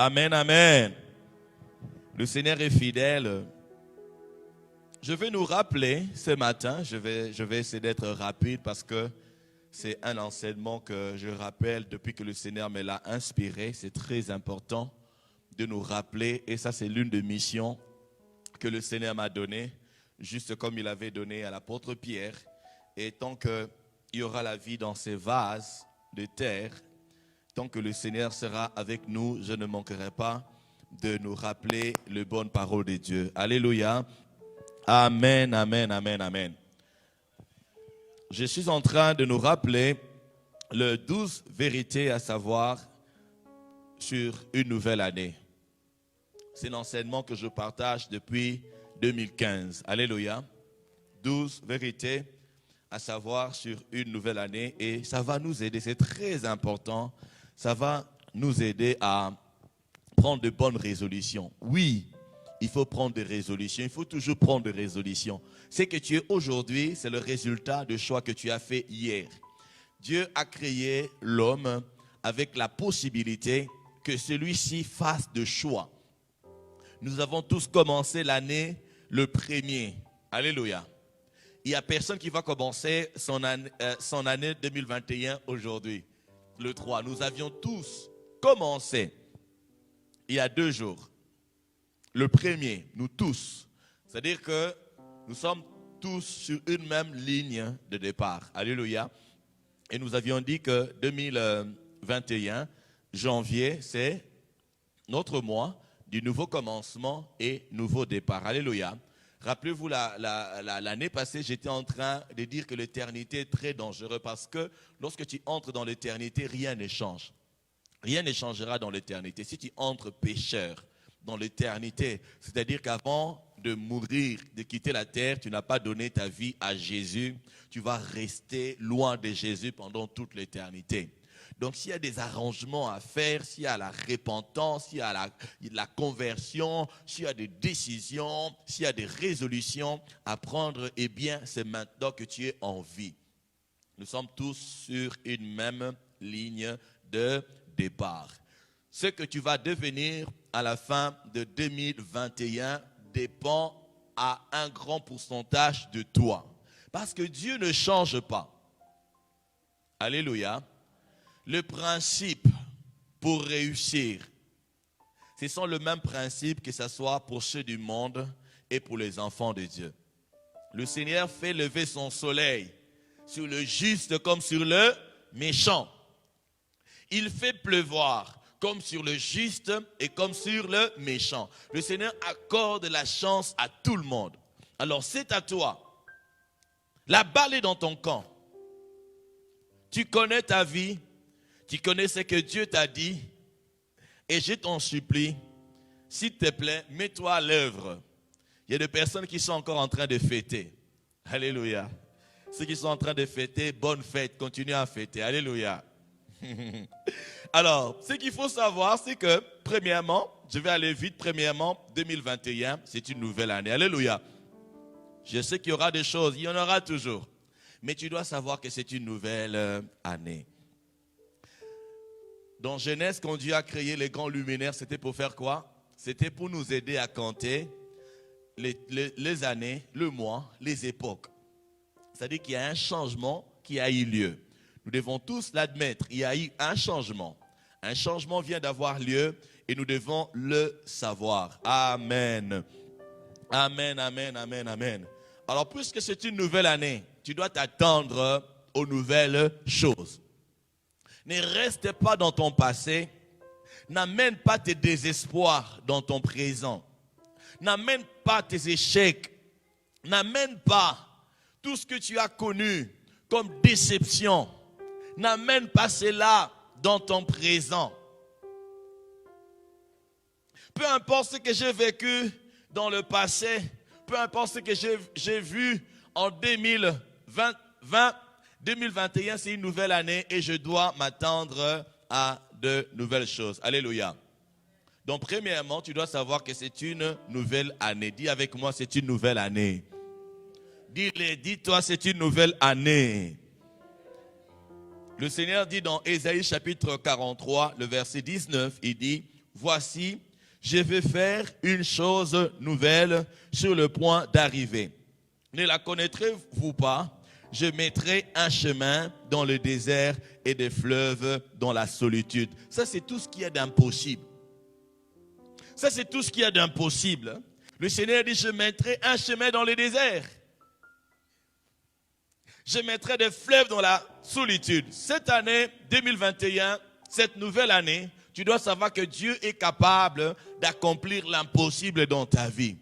Amen, amen. Le Seigneur est fidèle. Je vais nous rappeler ce matin, je vais essayer d'être rapide parce que c'est un enseignement que je rappelle depuis que le Seigneur me l'a inspiré. C'est très important de nous rappeler et ça c'est l'une des missions que le Seigneur m'a donnée, juste comme il avait donné à l'apôtre Pierre. Et tant qu'il y aura la vie dans ces vases de terre, tant que le Seigneur sera avec nous, je ne manquerai pas de nous rappeler les bonnes paroles de Dieu. Alléluia. Amen, amen, amen, amen. Je suis en train de nous rappeler les 12 vérités à savoir sur une nouvelle année. C'est l'enseignement que je partage depuis 2015. Alléluia. 12 vérités à savoir sur une nouvelle année et ça va nous aider, c'est très important. Ça va nous aider à prendre de bonnes résolutions. Oui, il faut prendre des résolutions. Il faut toujours prendre des résolutions. Ce que tu es aujourd'hui, c'est le résultat de choix que tu as fait hier. Dieu a créé l'homme avec la possibilité que celui-ci fasse de choix. Nous avons tous commencé l'année le 1er. Alléluia. Il n'y a personne qui va commencer son année 2021 aujourd'hui. Le 3. Nous avions tous commencé il y a 2 jours. Le 1er, nous tous. C'est-à-dire que nous sommes tous sur une même ligne de départ. Alléluia. Et nous avions dit que 2021, janvier, c'est notre mois du nouveau commencement et nouveau départ. Alléluia. Rappelez-vous, l'année passée, j'étais en train de dire que l'éternité est très dangereuse parce que lorsque tu entres dans l'éternité, rien ne change. Rien ne changera dans l'éternité. Si tu entres pécheur dans l'éternité, c'est-à-dire qu'avant de mourir, de quitter la terre, tu n'as pas donné ta vie à Jésus, tu vas rester loin de Jésus pendant toute l'éternité. Donc s'il y a des arrangements à faire, s'il y a la repentance, s'il y a la conversion, s'il y a des décisions, s'il y a des résolutions à prendre, eh bien c'est maintenant que tu es en vie. Nous sommes tous sur une même ligne de départ. Ce que tu vas devenir à la fin de 2021 dépend à un grand pourcentage de toi. Parce que Dieu ne change pas. Alléluia. Le principe pour réussir, ce sont le même principe que ce soit pour ceux du monde et pour les enfants de Dieu. Le Seigneur fait lever son soleil sur le juste comme sur le méchant. Il fait pleuvoir comme sur le juste et comme sur le méchant. Le Seigneur accorde la chance à tout le monde. Alors c'est à toi. La balle est dans ton camp. Tu connais ta vie. Tu connais ce que Dieu t'a dit. Et je t'en supplie, s'il te plaît, mets-toi à l'œuvre. Il y a des personnes qui sont encore en train de fêter. Alléluia. Ceux qui sont en train de fêter, bonne fête. Continuez à fêter. Alléluia. Alors, ce qu'il faut savoir, c'est que, premièrement, je vais aller vite, premièrement, 2021, c'est une nouvelle année. Alléluia. Je sais qu'il y aura des choses, il y en aura toujours. Mais tu dois savoir que c'est une nouvelle année. Dans Genèse, quand Dieu a créé les grands luminaires, c'était pour faire quoi? C'était pour nous aider à compter les années, le mois, les époques. C'est-à-dire qu'il y a un changement qui a eu lieu. Nous devons tous l'admettre, il y a eu un changement. Un changement vient d'avoir lieu et nous devons le savoir. Amen. Amen, amen, amen, amen. Alors, puisque c'est une nouvelle année, tu dois t'attendre aux nouvelles choses. Ne reste pas dans ton passé. N'amène pas tes désespoirs dans ton présent. N'amène pas tes échecs. N'amène pas tout ce que tu as connu comme déception. N'amène pas cela dans ton présent. Peu importe ce que j'ai vécu dans le passé, peu importe ce que j'ai vu en 2020, 2021, c'est une nouvelle année et je dois m'attendre à de nouvelles choses. Alléluia. Donc, premièrement, tu dois savoir que c'est une nouvelle année. Dis avec moi, c'est une nouvelle année. Dis-toi, c'est une nouvelle année. Le Seigneur dit dans Ésaïe chapitre 43, le verset 19, il dit, voici, je vais faire une chose nouvelle sur le point d'arriver. Ne la connaîtrez-vous pas? Je mettrai un chemin dans le désert et des fleuves dans la solitude. Ça, c'est tout ce qu'il y a d'impossible. Ça, c'est tout ce qu'il y a d'impossible. Le Seigneur dit, je mettrai un chemin dans le désert. Je mettrai des fleuves dans la solitude. Cette année 2021, cette nouvelle année, tu dois savoir que Dieu est capable d'accomplir l'impossible dans ta vie.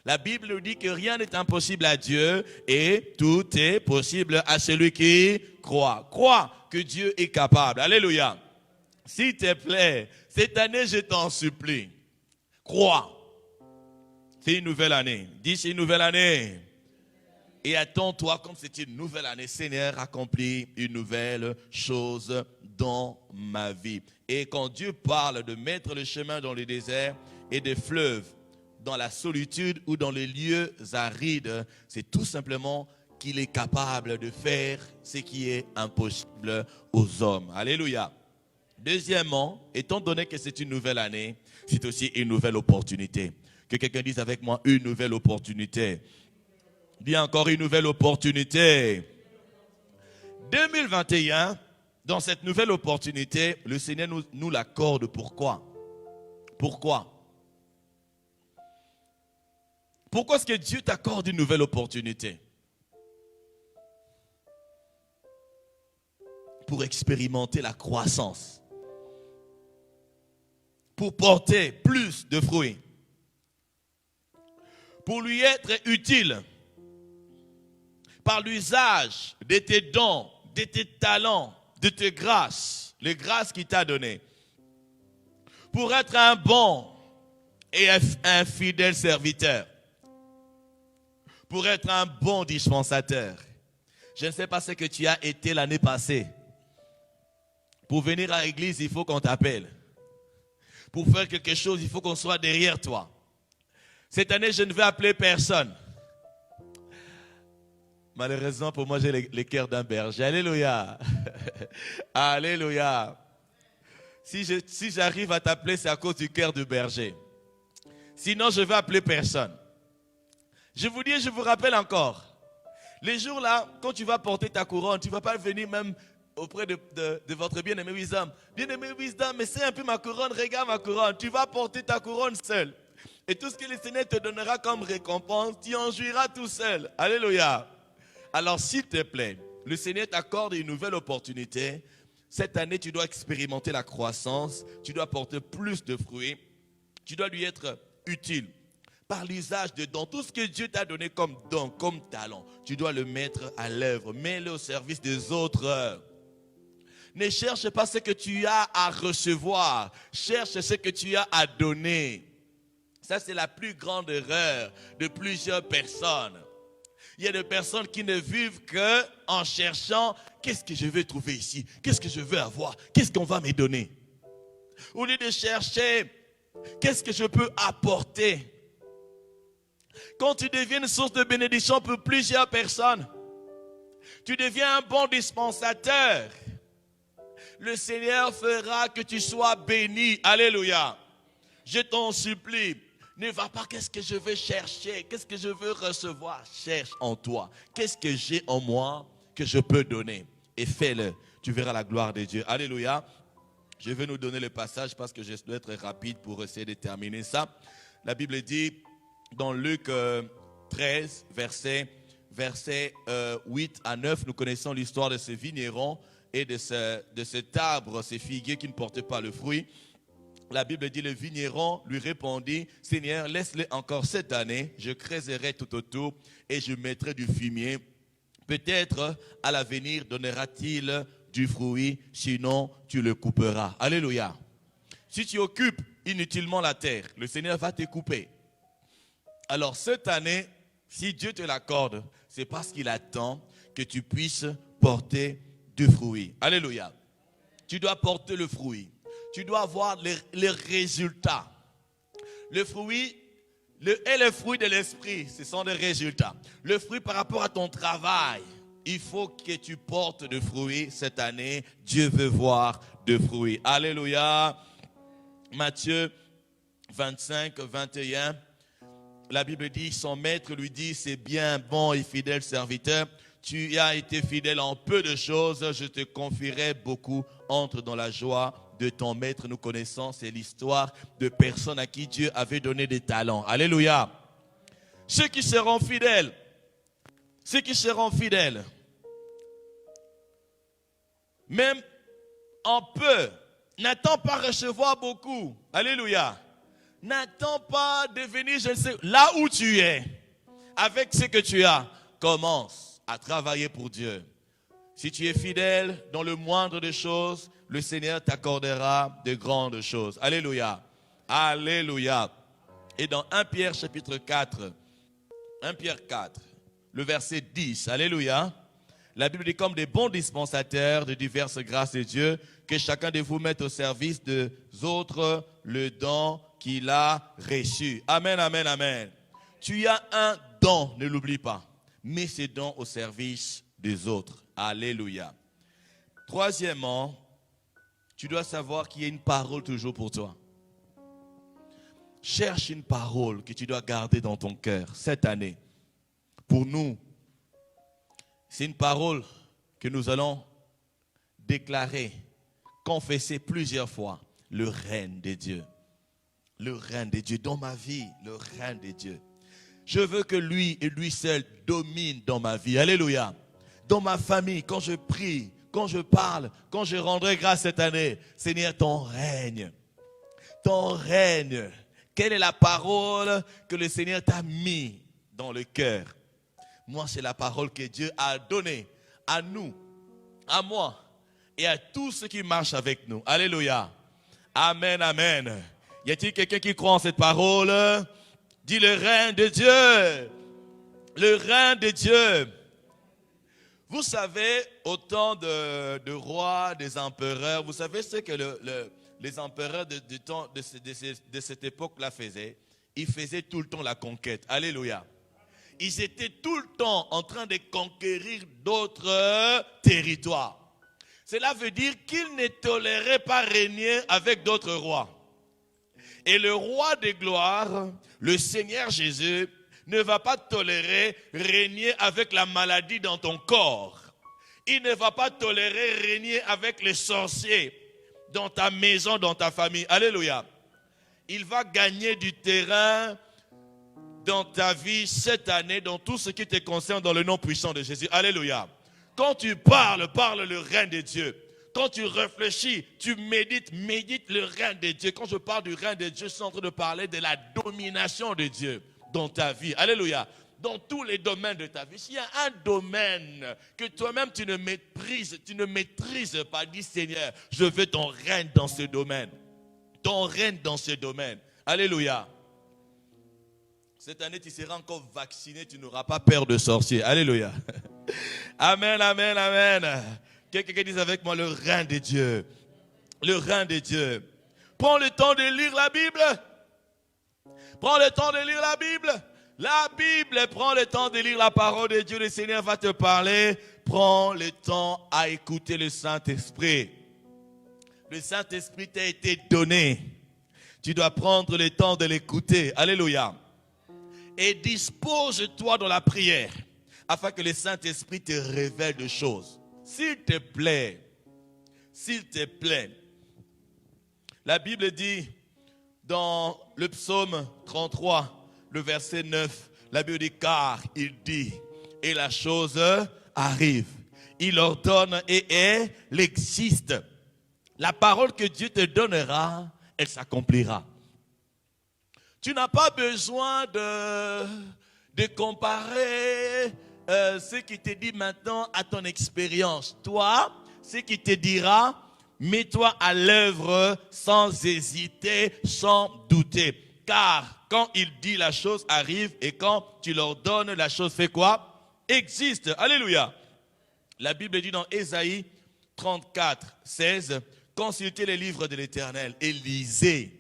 La Bible nous dit que rien n'est impossible à Dieu et tout est possible à celui qui croit. Crois que Dieu est capable. Alléluia. S'il te plaît, cette année, je t'en supplie. Crois. C'est une nouvelle année. Dis, c'est une nouvelle année. Et attends-toi, comme c'est une nouvelle année, Seigneur, accomplis une nouvelle chose dans ma vie. Et quand Dieu parle de mettre le chemin dans le désert et des fleuves, dans la solitude ou dans les lieux arides, c'est tout simplement qu'il est capable de faire ce qui est impossible aux hommes. Alléluia. Deuxièmement, étant donné que c'est une nouvelle année, c'est aussi une nouvelle opportunité. Que quelqu'un dise avec moi, une nouvelle opportunité. Dis encore une nouvelle opportunité. 2021, dans cette nouvelle opportunité, le Seigneur nous l'accorde. Pourquoi? Pourquoi? Pourquoi est-ce que Dieu t'accorde une nouvelle opportunité? Pour expérimenter la croissance. Pour porter plus de fruits. Pour lui être utile. Par l'usage de tes dons, de tes talents, de tes grâces. Les grâces qu'il t'a données. Pour être un bon et un fidèle serviteur. Pour être un bon dispensateur. Je ne sais pas ce que tu as été l'année passée. Pour venir à l'église, il faut qu'on t'appelle. Pour faire quelque chose, il faut qu'on soit derrière toi. Cette année, je ne vais appeler personne. Malheureusement, pour moi, j'ai le cœur d'un berger. Alléluia. Alléluia. Si j'arrive à t'appeler, c'est à cause du cœur du berger. Sinon, je ne vais appeler personne. Je vous dis et je vous rappelle encore, les jours là, quand tu vas porter ta couronne, tu ne vas pas venir même auprès de votre bien-aimé Wisdom. Bien-aimé Wisdom, mais c'est un peu ma couronne, regarde ma couronne. Tu vas porter ta couronne seul. Et tout ce que le Seigneur te donnera comme récompense, tu en jouiras tout seul. Alléluia. Alors s'il te plaît, le Seigneur t'accorde une nouvelle opportunité. Cette année, tu dois expérimenter la croissance, tu dois porter plus de fruits, tu dois lui être utile. Par l'usage de dons, tout ce que Dieu t'a donné comme don, comme talent, tu dois le mettre à l'œuvre. Mets-le au service des autres. Ne cherche pas ce que tu as à recevoir. Cherche ce que tu as à donner. Ça, c'est la plus grande erreur de plusieurs personnes. Il y a des personnes qui ne vivent qu'en cherchant qu'est-ce que je vais trouver ici, qu'est-ce que je veux avoir, qu'est-ce qu'on va me donner. Au lieu de chercher qu'est-ce que je peux apporter. Quand tu deviens une source de bénédiction pour plusieurs personnes, tu deviens un bon dispensateur. Le Seigneur fera que tu sois béni. Alléluia. Je t'en supplie, ne va pas qu'est-ce que je veux chercher, qu'est-ce que je veux recevoir. Cherche en toi. Qu'est-ce que j'ai en moi que je peux donner? Et fais-le. Tu verras la gloire de Dieu. Alléluia. Je vais nous donner le passage parce que je dois être rapide pour essayer de terminer ça. La Bible dit dans Luc 13, verset 8 à 9, nous connaissons l'histoire de ce vigneron et de cet arbre, ces figuiers qui ne portaient pas le fruit. La Bible dit, le vigneron lui répondit, « Seigneur, laisse-les encore cette année, je creuserai tout autour et je mettrai du fumier. Peut-être à l'avenir donnera-t-il du fruit, sinon tu le couperas. » Alléluia. Si tu occupes inutilement la terre, le Seigneur va te couper. Alors cette année, si Dieu te l'accorde, c'est parce qu'il attend que tu puisses porter du fruit. Alléluia. Tu dois porter le fruit. Tu dois avoir les résultats. Le fruit et le fruit de l'esprit, ce sont des résultats. Le fruit par rapport à ton travail. Il faut que tu portes de fruits cette année. Dieu veut voir de fruits. Alléluia. Matthieu 25, 21, la Bible dit, son maître lui dit, c'est bien, bon et fidèle serviteur, tu as été fidèle en peu de choses, je te confierai beaucoup, entre dans la joie de ton maître. Nous connaissons, c'est l'histoire de personnes à qui Dieu avait donné des talents. Alléluia. Ceux qui seront fidèles, même en peu, n'attends pas recevoir beaucoup. Alléluia. N'attends pas devenir, je ne sais, là où tu es, avec ce que tu as, commence à travailler pour Dieu. Si tu es fidèle dans le moindre des choses, le Seigneur t'accordera de grandes choses. Alléluia. Alléluia. Et dans 1 Pierre chapitre 4, 1 Pierre 4, le verset 10, alléluia, la Bible dit, comme des bons dispensateurs de diverses grâces de Dieu, que chacun de vous mette au service des autres le don qu'il a reçu. Amen, amen, amen. Tu as un don, ne l'oublie pas. Mets ce don au service des autres. Alléluia. Troisièmement, tu dois savoir qu'il y a une parole toujours pour toi. Cherche une parole que tu dois garder dans ton cœur cette année. Pour nous, c'est une parole que nous allons déclarer, confesser plusieurs fois. Le règne de Dieu. Le règne de Dieu dans ma vie. Le règne de Dieu. Je veux que lui et lui seul domine dans ma vie. Alléluia. Dans ma famille, quand je prie, quand je parle, quand je rendrai grâce cette année. Seigneur, ton règne. Ton règne. Quelle est la parole que le Seigneur t'a mis dans le cœur? Moi, c'est la parole que Dieu a donnée à nous, à moi et à tous ceux qui marchent avec nous. Alléluia. Amen, amen. Y a-t-il quelqu'un qui croit en cette parole? Dis le règne de Dieu. Le règne de Dieu. Vous savez, au temps de rois, des empereurs, vous savez ce que les empereurs de cette époque-là faisaient? Ils faisaient tout le temps la conquête. Alléluia. Ils étaient tout le temps en train de conquérir d'autres territoires. Cela veut dire qu'ils ne toléraient pas régner avec d'autres rois. Et le roi de gloire, le Seigneur Jésus, ne va pas tolérer régner avec la maladie dans ton corps. Il ne va pas tolérer régner avec les sorciers dans ta maison, dans ta famille. Alléluia. Il va gagner du terrain dans ta vie cette année, dans tout ce qui te concerne, dans le nom puissant de Jésus. Alléluia. Quand tu parles, parle le règne de Dieu. Quand tu réfléchis, tu médites le règne de Dieu. Quand je parle du règne de Dieu, je suis en train de parler de la domination de Dieu dans ta vie. Alléluia. Dans tous les domaines de ta vie. S'il y a un domaine que toi-même tu ne maîtrises pas, dis Seigneur, je veux ton règne dans ce domaine. Ton règne dans ce domaine. Alléluia. Cette année, tu seras encore vacciné, tu n'auras pas peur de sorciers. Alléluia. Amen, amen, amen. Quelqu'un dise avec moi le règne de Dieu. Le règne de Dieu. Prends le temps de lire la Bible. Prends le temps de lire la Bible. La Bible, prends le temps de lire la parole de Dieu. Le Seigneur va te parler. Prends le temps à écouter le Saint-Esprit. Le Saint-Esprit t'a été donné. Tu dois prendre le temps de l'écouter. Alléluia. Et dispose-toi dans la prière afin que le Saint-Esprit te révèle des choses. S'il te plaît, la Bible dit dans le psaume 33, le verset 9, la Bible dit, car il dit, et la chose arrive. Il ordonne et elle existe. La parole que Dieu te donnera, elle s'accomplira. Tu n'as pas besoin de comparer ce qui te dit maintenant à ton expérience. Toi, ce qui te dira, mets-toi à l'œuvre sans hésiter, sans douter. Car quand il dit, la chose arrive, et quand tu leur donnes, la chose fait quoi? Existe. Alléluia. La Bible dit dans Ésaïe 34, 16, consultez les livres de l'Éternel et lisez.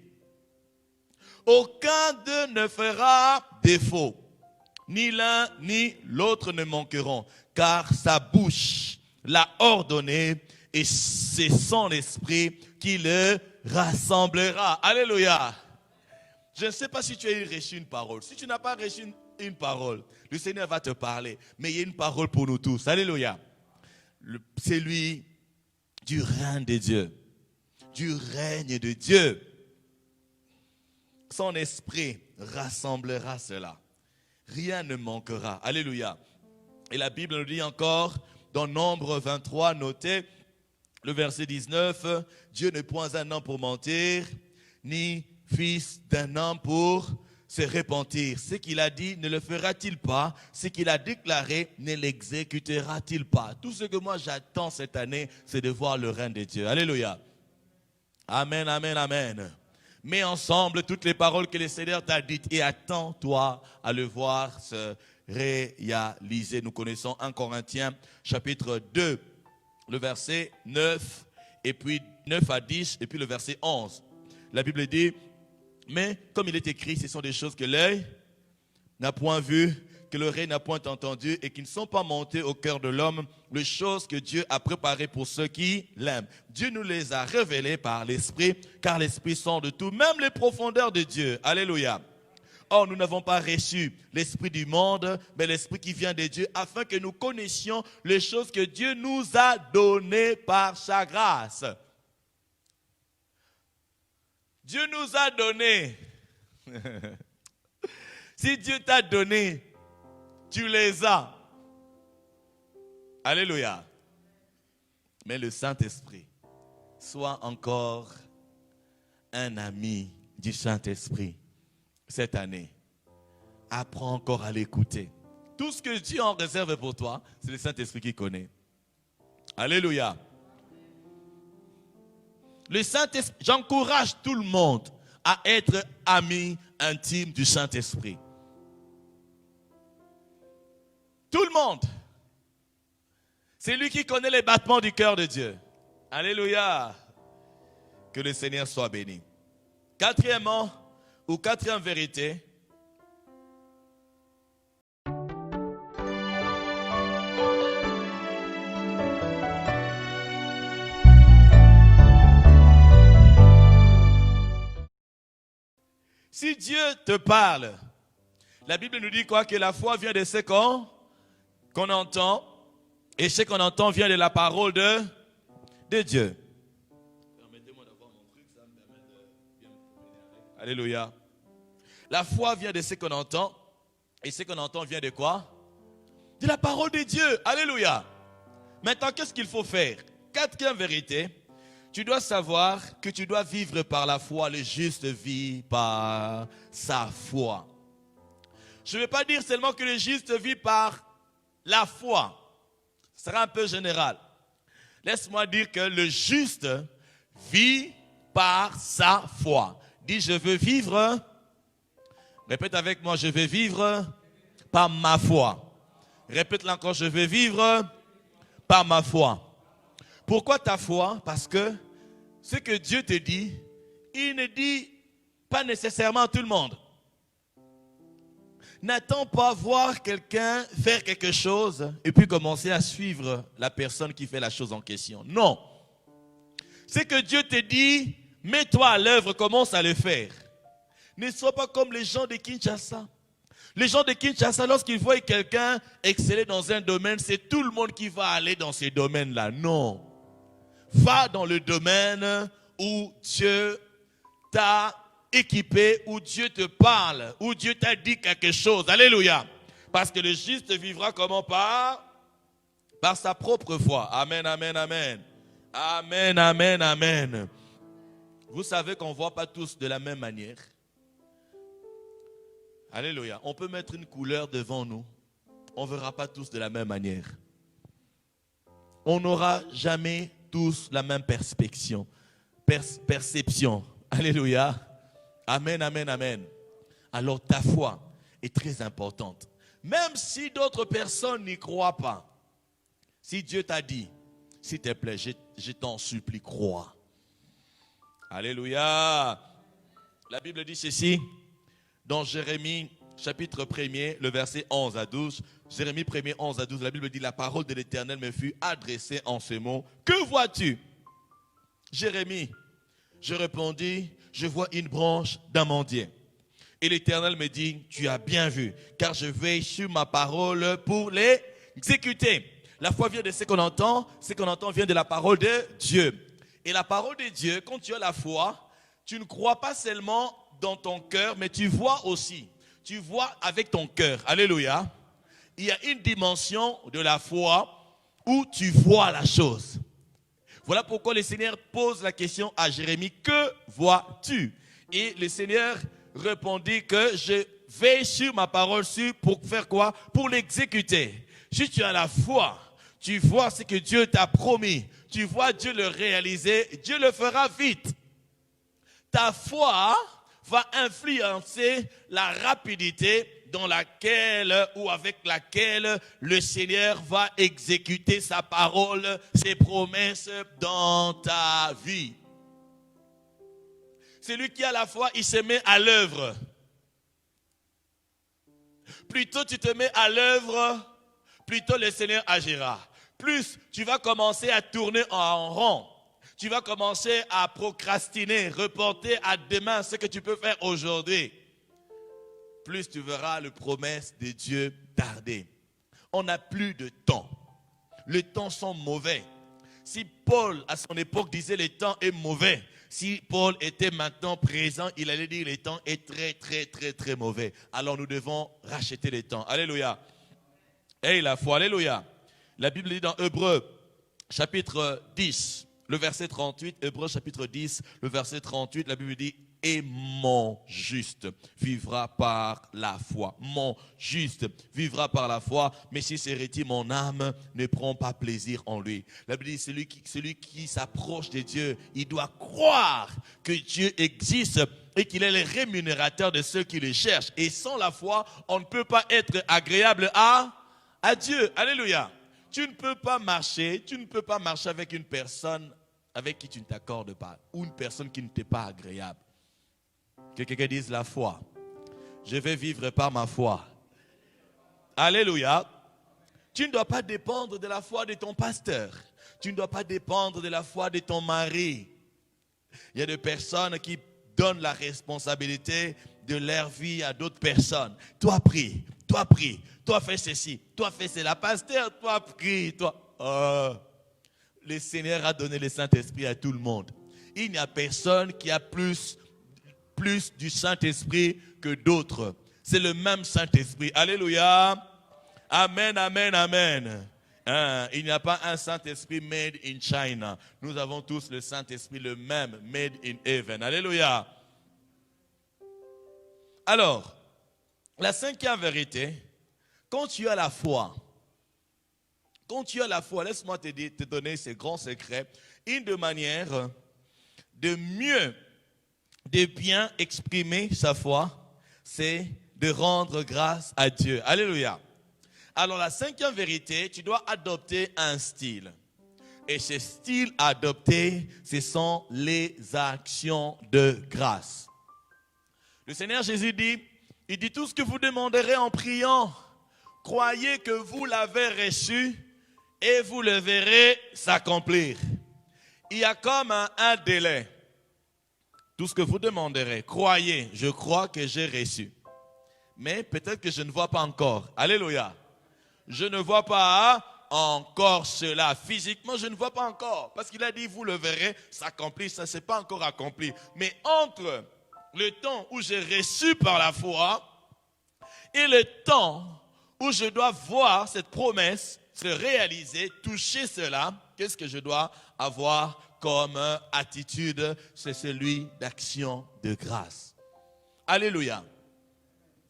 Aucun d'eux ne fera défaut. Ni l'un ni l'autre ne manqueront. Car sa bouche l'a ordonné et c'est son esprit qui le rassemblera. Alléluia. Je ne sais pas si tu as reçu une parole. Si tu n'as pas reçu une parole, le Seigneur va te parler. Mais il y a une parole pour nous tous. Alléluia. C'est lui du règne de Dieu. Du règne de Dieu. Son esprit rassemblera cela. Rien ne manquera. Alléluia. Et la Bible nous dit encore, dans Nombre 23, notez le verset 19, Dieu n'est point un homme pour mentir, ni fils d'un homme pour se repentir. Ce qu'il a dit, ne le fera-t-il pas? Ce qu'il a déclaré, ne l'exécutera-t-il pas? Tout ce que moi j'attends cette année, c'est de voir le règne de Dieu. Alléluia. Amen, amen, amen. Mets ensemble toutes les paroles que le Seigneur t'a dites et attends-toi à le voir se réaliser. Nous connaissons 1 Corinthiens chapitre 2, le verset 9, et puis 9 à 10, et puis le verset 11. La Bible dit, mais comme il est écrit, ce sont des choses que l'œil n'a point vues, que l'oreille n'a point entendues et qui ne sont pas montées au cœur de l'homme, les choses que Dieu a préparées pour ceux qui l'aiment. Dieu nous les a révélées par l'Esprit, car l'Esprit sent de tout, même les profondeurs de Dieu. Alléluia. Or, nous n'avons pas reçu l'esprit du monde, mais l'esprit qui vient de Dieu, afin que nous connaissions les choses que Dieu nous a données par sa grâce. Dieu nous a donné. Si Dieu t'a donné, tu les as. Alléluia. Mais le Saint-Esprit, sois encore un ami du Saint-Esprit cette année. Apprends encore à l'écouter. Tout ce que Dieu en réserve pour toi, c'est le Saint-Esprit qui connaît. Alléluia. Le Saint-Esprit, j'encourage tout le monde à être ami intime du Saint-Esprit. Tout le monde. C'est lui qui connaît les battements du cœur de Dieu. Alléluia. Que le Seigneur soit béni. Quatrièmement, ou quatrième vérité, si Dieu te parle, la Bible nous dit quoi? Que la foi vient de ce qu'on entend, et ce qu'on entend vient de la parole de Dieu. Permettez-moi d'avoir mon truc, ça me permet de bien me promener avec. Alléluia. La foi vient de ce qu'on entend, et ce qu'on entend vient de quoi? De la parole de Dieu. Alléluia. Maintenant, qu'est-ce qu'il faut faire? Quatrième vérité, tu dois savoir que tu dois vivre par la foi. Le juste vit par sa foi. Je ne veux pas dire seulement que le juste vit par la foi. Ce sera un peu général. Laisse-moi dire que le juste vit par sa foi. Dis, je veux vivre. Répète avec moi, je veux vivre par ma foi. Répète-le encore, je veux vivre par ma foi. Pourquoi ta foi? Parce que ce que Dieu te dit, il ne dit pas nécessairement à tout le monde. N'attends pas voir quelqu'un faire quelque chose et puis commencer à suivre la personne qui fait la chose en question. Non. Ce que Dieu te dit, mets-toi à l'œuvre, commence à le faire. Ne sois pas comme les gens de Kinshasa. Les gens de Kinshasa, lorsqu'ils voient quelqu'un exceller dans un domaine, c'est tout le monde qui va aller dans ce domaine-là. Non. Va dans le domaine où Dieu t'a équipé, où Dieu te parle, où Dieu t'a dit quelque chose. Alléluia. Parce que le juste vivra comment? Par sa propre foi. Amen, amen, amen. Amen, amen, amen. Vous savez qu'on ne voit pas tous de la même manière. Alléluia. On peut mettre une couleur devant nous. On ne verra pas tous de la même manière. On n'aura jamais tous la même perception. Alléluia. Amen, amen, amen. Alors ta foi est très importante. Même si d'autres personnes n'y croient pas. Si Dieu t'a dit, s'il te plaît, je t'en supplie, crois. Alléluia. La Bible dit ceci dans Jérémie chapitre 1er, le verset 11 à 12. Jérémie 1er, 11 à 12, la Bible dit, la parole de l'Éternel me fut adressée en ces mots. Que vois-tu? Jérémie, Je répondis, je vois une branche d'amandier. Et l'Éternel me dit, tu as bien vu, car je veille sur ma parole pour l'exécuter. La foi vient de ce qu'on entend vient de la parole de Dieu. Et la parole de Dieu, quand tu as la foi, tu ne crois pas seulement dans ton cœur, mais tu vois aussi. Tu vois avec ton cœur. Alléluia. Il y a une dimension de la foi où tu vois la chose. Voilà pourquoi le Seigneur pose la question à Jérémie, que vois-tu? Et le Seigneur répondit que je veille sur ma parole pour faire quoi? Pour l'exécuter. Si tu as la foi, tu vois ce que Dieu t'a promis, tu vois Dieu le réaliser, Dieu le fera vite. Ta foi va influencer la rapidité dans laquelle ou avec laquelle le Seigneur va exécuter sa parole, ses promesses dans ta vie. Celui qui a la foi, il se met à l'œuvre. Plutôt tu te mets à l'œuvre, plutôt le Seigneur agira. Plus tu vas commencer à tourner en rond. Tu vas commencer à procrastiner, reporter à demain ce que tu peux faire aujourd'hui. Plus tu verras les promesses de Dieu tarder. On n'a plus de temps. Les temps sont mauvais. Si Paul, à son époque, disait le temps est mauvais, si Paul était maintenant présent, il allait dire le temps est très, très, très, très mauvais. Alors nous devons racheter le temps. Alléluia. Hey, la foi, alléluia. La Bible dit dans Hébreux, chapitre 10, le verset 38, Hébreux chapitre 10, le verset 38, la Bible dit, et mon juste vivra par la foi. Mon juste vivra par la foi, mais si c'est héritier, mon âme ne prend pas plaisir en lui. La Bible dit, celui qui s'approche de Dieu, il doit croire que Dieu existe et qu'il est le rémunérateur de ceux qui le cherchent. Et sans la foi, on ne peut pas être agréable à Dieu. Alléluia. Tu ne peux pas marcher avec une personne avec qui tu ne t'accordes pas, ou une personne qui ne t'est pas agréable. Que quelqu'un dise la foi. Je vais vivre par ma foi. Alléluia. Tu ne dois pas dépendre de la foi de ton pasteur. Tu ne dois pas dépendre de la foi de ton mari. Il y a des personnes qui donnent la responsabilité de leur vie à d'autres personnes. Toi prie, toi fais ceci, toi fais cela. Pasteur, toi prie, toi. Le Seigneur a donné le Saint-Esprit à tout le monde. Il n'y a personne qui a plus du Saint-Esprit que d'autres. C'est le même Saint-Esprit. Alléluia. Amen, amen, amen. Il n'y a pas un Saint-Esprit made in China. Nous avons tous le Saint-Esprit, le même, made in heaven. Alléluia. Alors, la cinquième vérité, quand tu as la foi, laisse-moi te donner ce grand secret, une des manières de bien exprimer sa foi, c'est de rendre grâce à Dieu. Alléluia. Alors la cinquième vérité, tu dois adopter un style. Et ce style adopté, ce sont les actions de grâce. Le Seigneur Jésus dit, il dit tout ce que vous demanderez en priant, croyez que vous l'avez reçu et vous le verrez s'accomplir. Il y a comme un délai. Tout ce que vous demanderez, croyez, je crois que j'ai reçu. Mais peut-être que je ne vois pas encore. Alléluia. Je ne vois pas encore cela. Physiquement, je ne vois pas encore. Parce qu'il a dit, vous le verrez s'accomplir. Ça ne s'est pas encore accompli. Mais entre le temps où j'ai reçu par la foi et le temps où je dois voir cette promesse se réaliser, toucher cela, qu'est-ce que je dois avoir comme attitude? C'est celui d'action de grâce. Alléluia.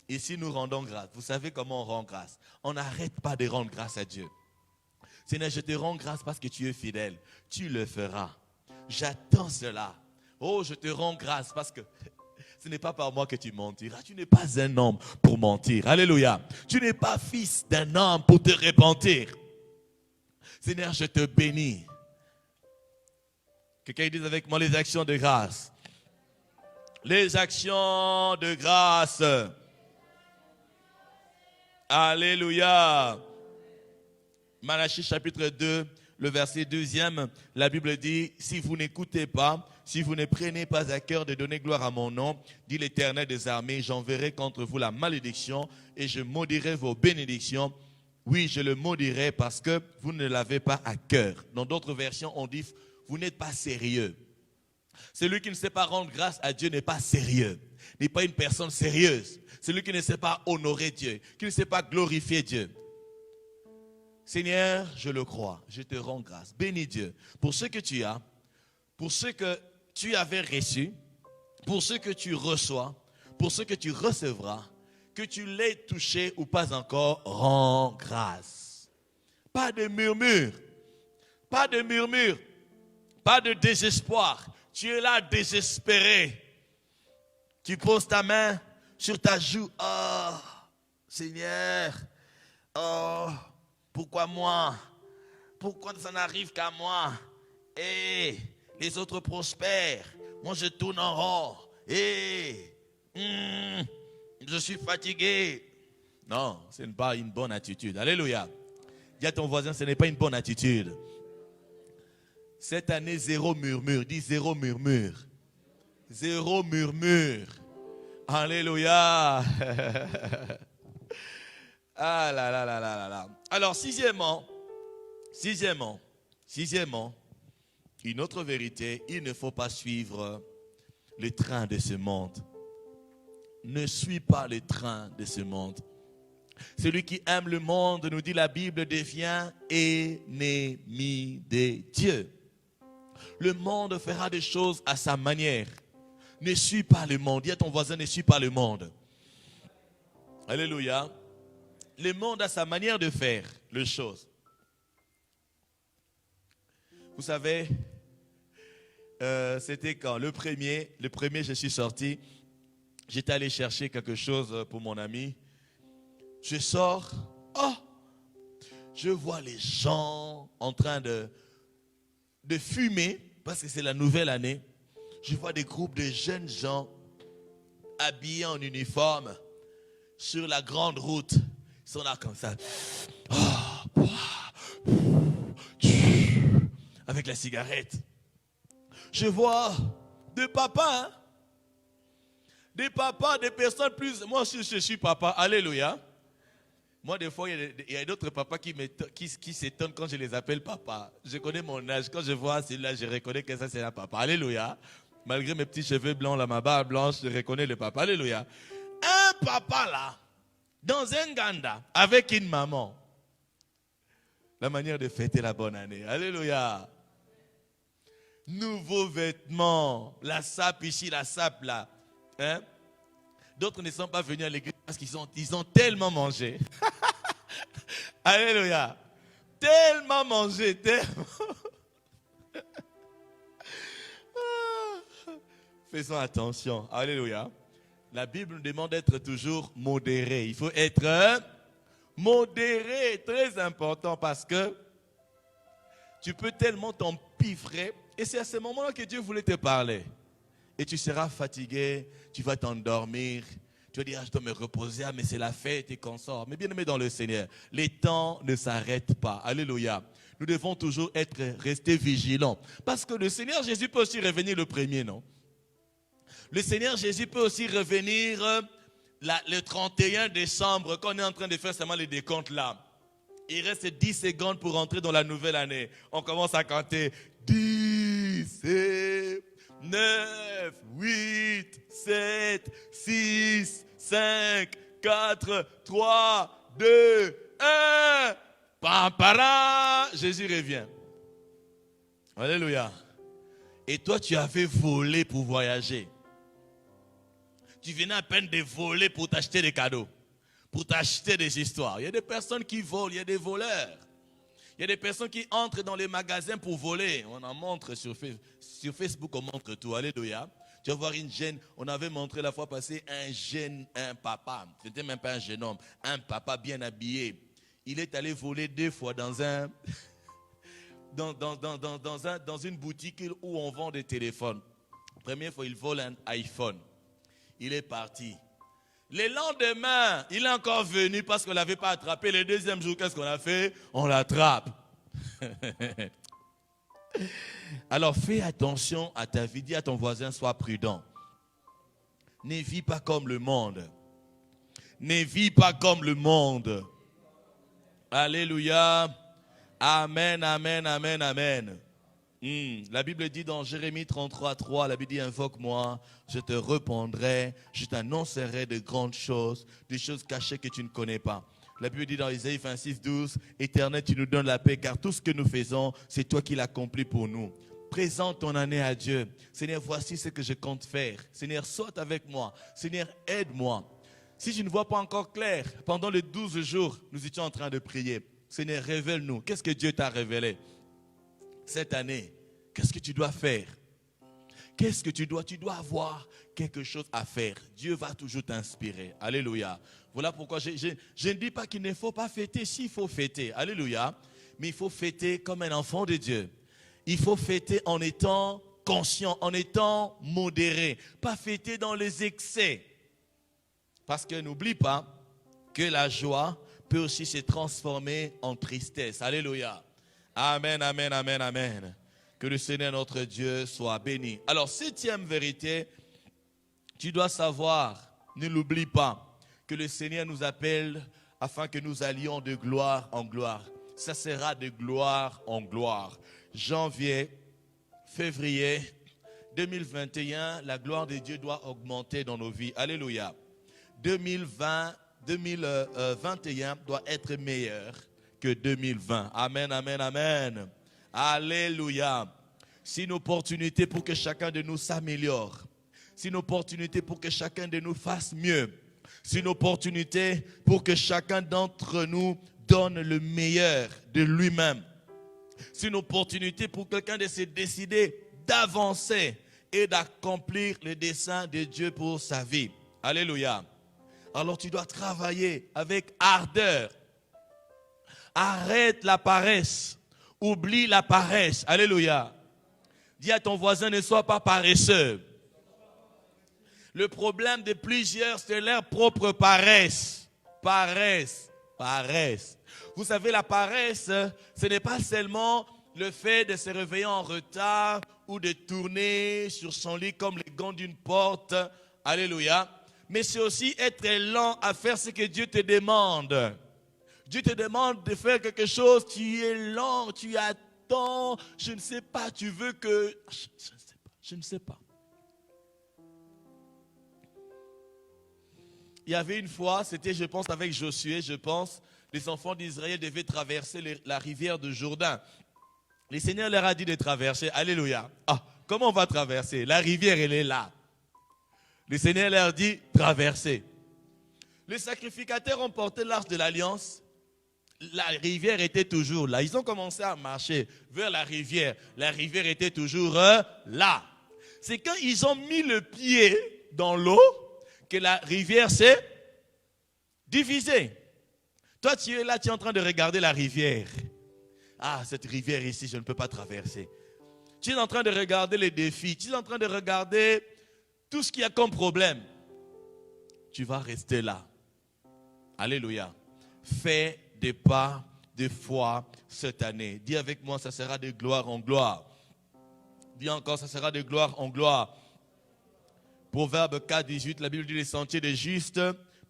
Ici, nous rendons grâce. Vous savez comment on rend grâce? On n'arrête pas de rendre grâce à Dieu. Seigneur, je te rends grâce parce que tu es fidèle. Tu le feras. J'attends cela. Oh, je te rends grâce parce que ce n'est pas par moi que tu mentiras. Tu n'es pas un homme pour mentir. Alléluia. Tu n'es pas fils d'un homme pour te repentir. Seigneur, je te bénis. Quelqu'un dise avec moi les actions de grâce. Les actions de grâce. Alléluia. Malachie chapitre 2, le verset 2e, la Bible dit, si vous n'écoutez pas, si vous ne prenez pas à cœur de donner gloire à mon nom, dit l'Éternel des armées, j'enverrai contre vous la malédiction et je maudirai vos bénédictions. Oui, je le maudirai parce que vous ne l'avez pas à cœur. Dans d'autres versions, on dit, vous n'êtes pas sérieux. Celui qui ne sait pas rendre grâce à Dieu n'est pas sérieux, n'est pas une personne sérieuse. Celui qui ne sait pas honorer Dieu, qui ne sait pas glorifier Dieu. Seigneur, je le crois, je te rends grâce. Bénis Dieu pour ce que tu as, pour ce que tu avais reçu, pour ce que tu reçois, pour ce que tu recevras, que tu l'aies touché ou pas encore, rends grâce. Pas de murmure, pas de murmure, pas de désespoir. Tu es là désespéré. Tu poses ta main sur ta joue. Oh, Seigneur, oh, pourquoi moi? Pourquoi ça n'arrive qu'à moi? Et les autres prospèrent. Moi, je tourne en rond. Et je suis fatigué. Non, ce n'est pas une bonne attitude. Alléluia. Dis à ton voisin, ce n'est pas une bonne attitude. Cette année, zéro murmure. Dis zéro murmure. Zéro murmure. Alléluia. Ah là là là là là là. Alors, sixièmement, une autre vérité, il ne faut pas suivre le train de ce monde. Ne suis pas le train de ce monde. Celui qui aime le monde, nous dit la Bible, devient ennemi de Dieu. Le monde fera des choses à sa manière. Ne suis pas le monde. Dis à ton voisin, ne suis pas le monde. Alléluia. Le monde a sa manière de faire les choses. Vous savez, c'était quand le premier, je suis sorti. J'étais allé chercher quelque chose pour mon ami. Je sors. Oh! Je vois les gens en train de fumer, parce que c'est la nouvelle année. Je vois des groupes de jeunes gens habillés en uniforme sur la grande route. Ils sont là comme ça. Oh, avec la cigarette. Je vois des papas, hein? Des papas, des personnes plus... Moi aussi, je suis papa. Alléluia. Moi, des fois, il y a d'autres papas qui s'étonnent quand je les appelle papa. Je connais mon âge. Quand je vois celui-là, je reconnais que ça, c'est un papa. Alléluia. Malgré mes petits cheveux blancs, ma barbe blanche, je reconnais le papa. Alléluia. Un papa, là, dans un ganda, avec une maman. La manière de fêter la bonne année. Alléluia. Nouveaux vêtements. La sape ici, la sape là. Hein? D'autres ne sont pas venus à l'église parce qu'ils ont tellement mangé. Alléluia. Tellement mangé, tellement. Faisons attention. Alléluia. La Bible nous demande d'être toujours modéré. Il faut être modéré. Très important parce que tu peux tellement t'empiffrer. Et c'est à ce moment-là que Dieu voulait te parler. Et tu seras fatigué, tu vas t'endormir, tu vas dire, je dois me reposer, mais c'est la fête et qu'on sort. Mais bien aimé dans le Seigneur, les temps ne s'arrêtent pas. Alléluia. Nous devons toujours rester vigilants. Parce que le Seigneur Jésus peut aussi revenir le premier, non? Le Seigneur Jésus peut aussi revenir le 31 décembre, quand on est en train de faire seulement les décomptes là. Il reste 10 secondes pour entrer dans la nouvelle année. On commence à compter 10 et 9, 8, 7, 6, 5, 4, 3, 2, 1. Pampara, Jésus revient. Alléluia. Et toi, tu avais volé pour voyager. Tu venais à peine de voler pour t'acheter des cadeaux, pour t'acheter des histoires. Il y a des personnes qui volent, il y a des voleurs. Il y a des personnes qui entrent dans les magasins pour voler. On en montre sur Facebook, on montre tout. Alléluia. Tu vas voir une jeune, on avait montré la fois passée un papa. Ce n'était même pas un jeune homme, un papa bien habillé. Il est allé voler 2 fois dans une boutique où on vend des téléphones. La première fois, il vole un iPhone. Il est parti. Le lendemain, il est encore venu parce qu'on ne l'avait pas attrapé. Le deuxième jour, qu'est-ce qu'on a fait? On l'attrape. Alors fais attention à ta vie. Dis à ton voisin, sois prudent. Ne vis pas comme le monde. Ne vis pas comme le monde. Alléluia. Amen, amen, amen, amen. La Bible dit dans Jérémie 33:3, la Bible dit, invoque-moi, je te répondrai, je t'annoncerai de grandes choses, des choses cachées que tu ne connais pas. La Bible dit dans Isaïe 26:12, Éternel, tu nous donnes la paix, car tout ce que nous faisons, c'est toi qui l'accomplis pour nous. Présente ton année à Dieu. Seigneur, voici ce que je compte faire. Seigneur, saute avec moi. Seigneur, aide-moi. Si je ne vois pas encore clair, pendant les 12 jours, nous étions en train de prier. Seigneur, révèle-nous. Qu'est-ce que Dieu t'a révélé cette année? Qu'est-ce que tu dois faire? Qu'est-ce que tu dois avoir quelque chose à faire. Dieu va toujours t'inspirer. Alléluia. Voilà pourquoi je ne dis pas qu'il ne faut pas fêter. Si, il faut fêter. Alléluia. Mais il faut fêter comme un enfant de Dieu. Il faut fêter en étant conscient, en étant modéré. Pas fêter dans les excès. Parce que n'oublie pas que la joie peut aussi se transformer en tristesse. Alléluia. Amen, amen, amen, amen. Que le Seigneur notre Dieu soit béni. Alors, 7e vérité, tu dois savoir, ne l'oublie pas, que le Seigneur nous appelle afin que nous allions de gloire en gloire. Ça sera de gloire en gloire. Janvier, février 2021, la gloire de Dieu doit augmenter dans nos vies. Alléluia. 2021 doit être meilleur que 2020. Amen, amen, amen. Alléluia. C'est une opportunité pour que chacun de nous s'améliore. C'est une opportunité pour que chacun de nous fasse mieux. C'est une opportunité pour que chacun d'entre nous donne le meilleur de lui-même. C'est une opportunité pour quelqu'un de se décider d'avancer et d'accomplir le dessein de Dieu pour sa vie. Alléluia. Alors tu dois travailler avec ardeur. Arrête la paresse. Oublie la paresse. Alléluia. Dis à ton voisin, ne sois pas paresseux. Le problème de plusieurs, c'est leur propre paresse. Paresse. Paresse. Vous savez, la paresse, ce n'est pas seulement le fait de se réveiller en retard ou de tourner sur son lit comme les gonds d'une porte. Alléluia. Mais c'est aussi être lent à faire ce que Dieu te demande. Dieu te demande de faire quelque chose, tu es lent, tu attends, je ne sais pas, tu veux que... Je ne sais pas. Il y avait une fois, c'était je pense avec Josué, les enfants d'Israël devaient traverser la rivière de Jourdain. Le Seigneur leur a dit de traverser, alléluia. Ah, comment on va traverser? La rivière, elle est là. Le Seigneur leur dit, traverser. Les sacrificateurs ont porté l'arche de l'alliance. La rivière était toujours là. Ils ont commencé à marcher vers la rivière. La rivière était toujours là. C'est quand ils ont mis le pied dans l'eau que la rivière s'est divisée. Toi, tu es là, tu es en train de regarder la rivière. Ah, cette rivière ici, je ne peux pas traverser. Tu es en train de regarder les défis. Tu es en train de regarder tout ce qu'il y a comme problème. Tu vas rester là. Alléluia. Fais des pas de foi cette année. Dis avec moi, ça sera de gloire en gloire. Dis encore, ça sera de gloire en gloire. Proverbe 4, 18, la Bible dit les sentiers des justes.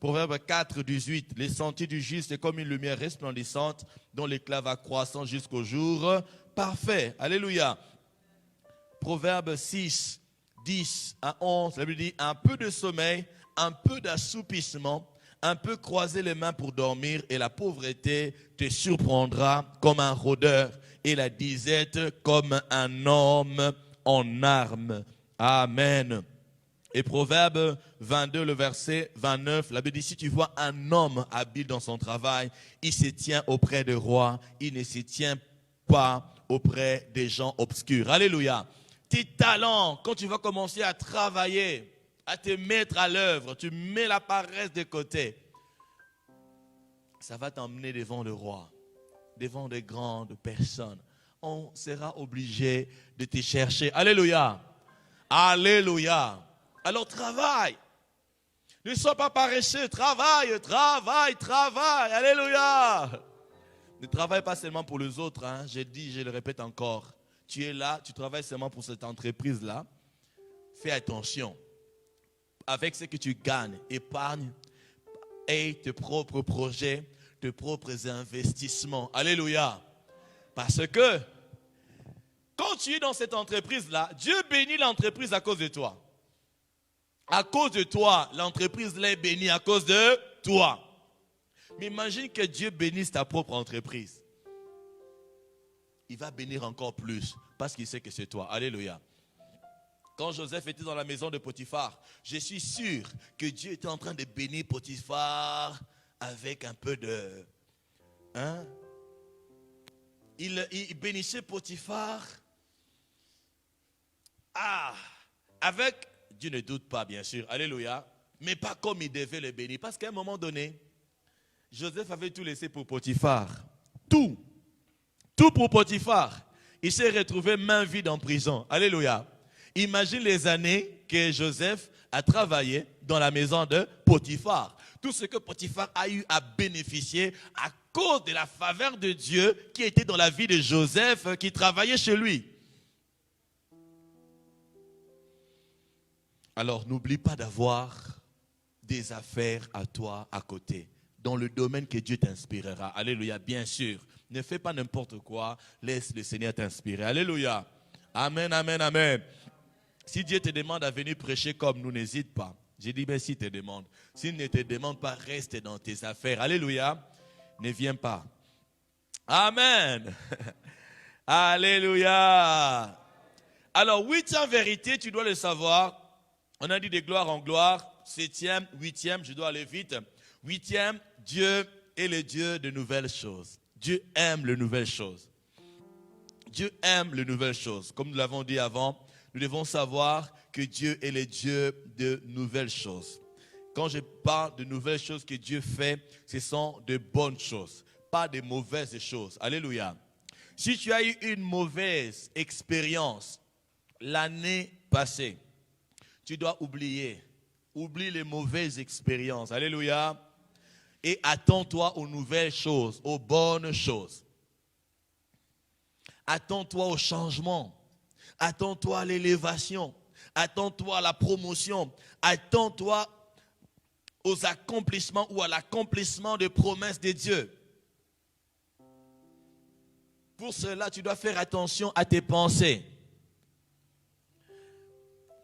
Proverbe 4, 18, les sentiers du juste est comme une lumière resplendissante dont l'éclat va croissant jusqu'au jour parfait. Alléluia. Proverbe 6, 10 à 11, la Bible dit un peu de sommeil, un peu d'assoupissement, un peu croiser les mains pour dormir et la pauvreté te surprendra comme un rôdeur et la disette comme un homme en armes. Amen. Et Proverbe 22, le verset 29, la Bible dit, si tu vois un homme habile dans son travail, il se tient auprès des rois, il ne se tient pas auprès des gens obscurs. Alléluia. Tes talents, quand tu vas commencer à travailler, à te mettre à l'œuvre, tu mets la paresse de côté, ça va t'emmener devant le roi, devant de grandes personnes. On sera obligé de te chercher. Alléluia. Alléluia. Alors travaille. Ne sois pas paresseux. Travaille, travaille, travaille. Alléluia. Ne travaille pas seulement pour les autres. Hein. J'ai dit, je le répète encore. Tu es là, tu travailles seulement pour cette entreprise-là. Fais attention. Avec ce que tu gagnes, épargne et tes propres projets, tes propres investissements. Alléluia. Parce que quand tu es dans cette entreprise-là, Dieu bénit l'entreprise à cause de toi. À cause de toi, l'entreprise l'est bénie à cause de toi. Mais imagine que Dieu bénisse ta propre entreprise. Il va bénir encore plus parce qu'il sait que c'est toi. Alléluia. Quand Joseph était dans la maison de Potiphar, je suis sûr que Dieu était en train de bénir Potiphar avec un peu de... Hein? Il bénissait Potiphar. Avec... Dieu ne doute pas, bien sûr. Alléluia. Mais pas comme il devait le bénir. Parce qu'à un moment donné, Joseph avait tout laissé pour Potiphar. Tout. Tout pour Potiphar. Il s'est retrouvé main vide en prison. Alléluia. Imagine les années que Joseph a travaillé dans la maison de Potiphar. Tout ce que Potiphar a eu à bénéficier à cause de la faveur de Dieu qui était dans la vie de Joseph, qui travaillait chez lui. Alors, n'oublie pas d'avoir des affaires à toi à côté, dans le domaine que Dieu t'inspirera. Alléluia, bien sûr. Ne fais pas n'importe quoi, laisse le Seigneur t'inspirer. Alléluia. Amen, amen, amen. Si Dieu te demande à venir prêcher comme nous, n'hésite pas. J'ai dit, mais s'il te demande. S'il ne te demande pas, reste dans tes affaires. Alléluia. Ne viens pas. Amen. Alléluia. Alors, 8e vérité, tu dois le savoir. On a dit de gloire en gloire. 7e, 8e, je dois aller vite. 8e, Dieu est le Dieu de nouvelles choses. Dieu aime les nouvelles choses. Dieu aime les nouvelles choses. Comme nous l'avons dit avant, nous devons savoir que Dieu est le Dieu de nouvelles choses. Quand je parle de nouvelles choses que Dieu fait, ce sont de bonnes choses, pas de mauvaises choses. Alléluia. Si tu as eu une mauvaise expérience l'année passée, tu dois oublier. Oublie les mauvaises expériences. Alléluia. Et attends-toi aux nouvelles choses, aux bonnes choses. Attends-toi au changement. Attends-toi à l'élévation. Attends-toi à la promotion. Attends-toi aux accomplissements ou à l'accomplissement des promesses de Dieu. Pour cela, tu dois faire attention à tes pensées.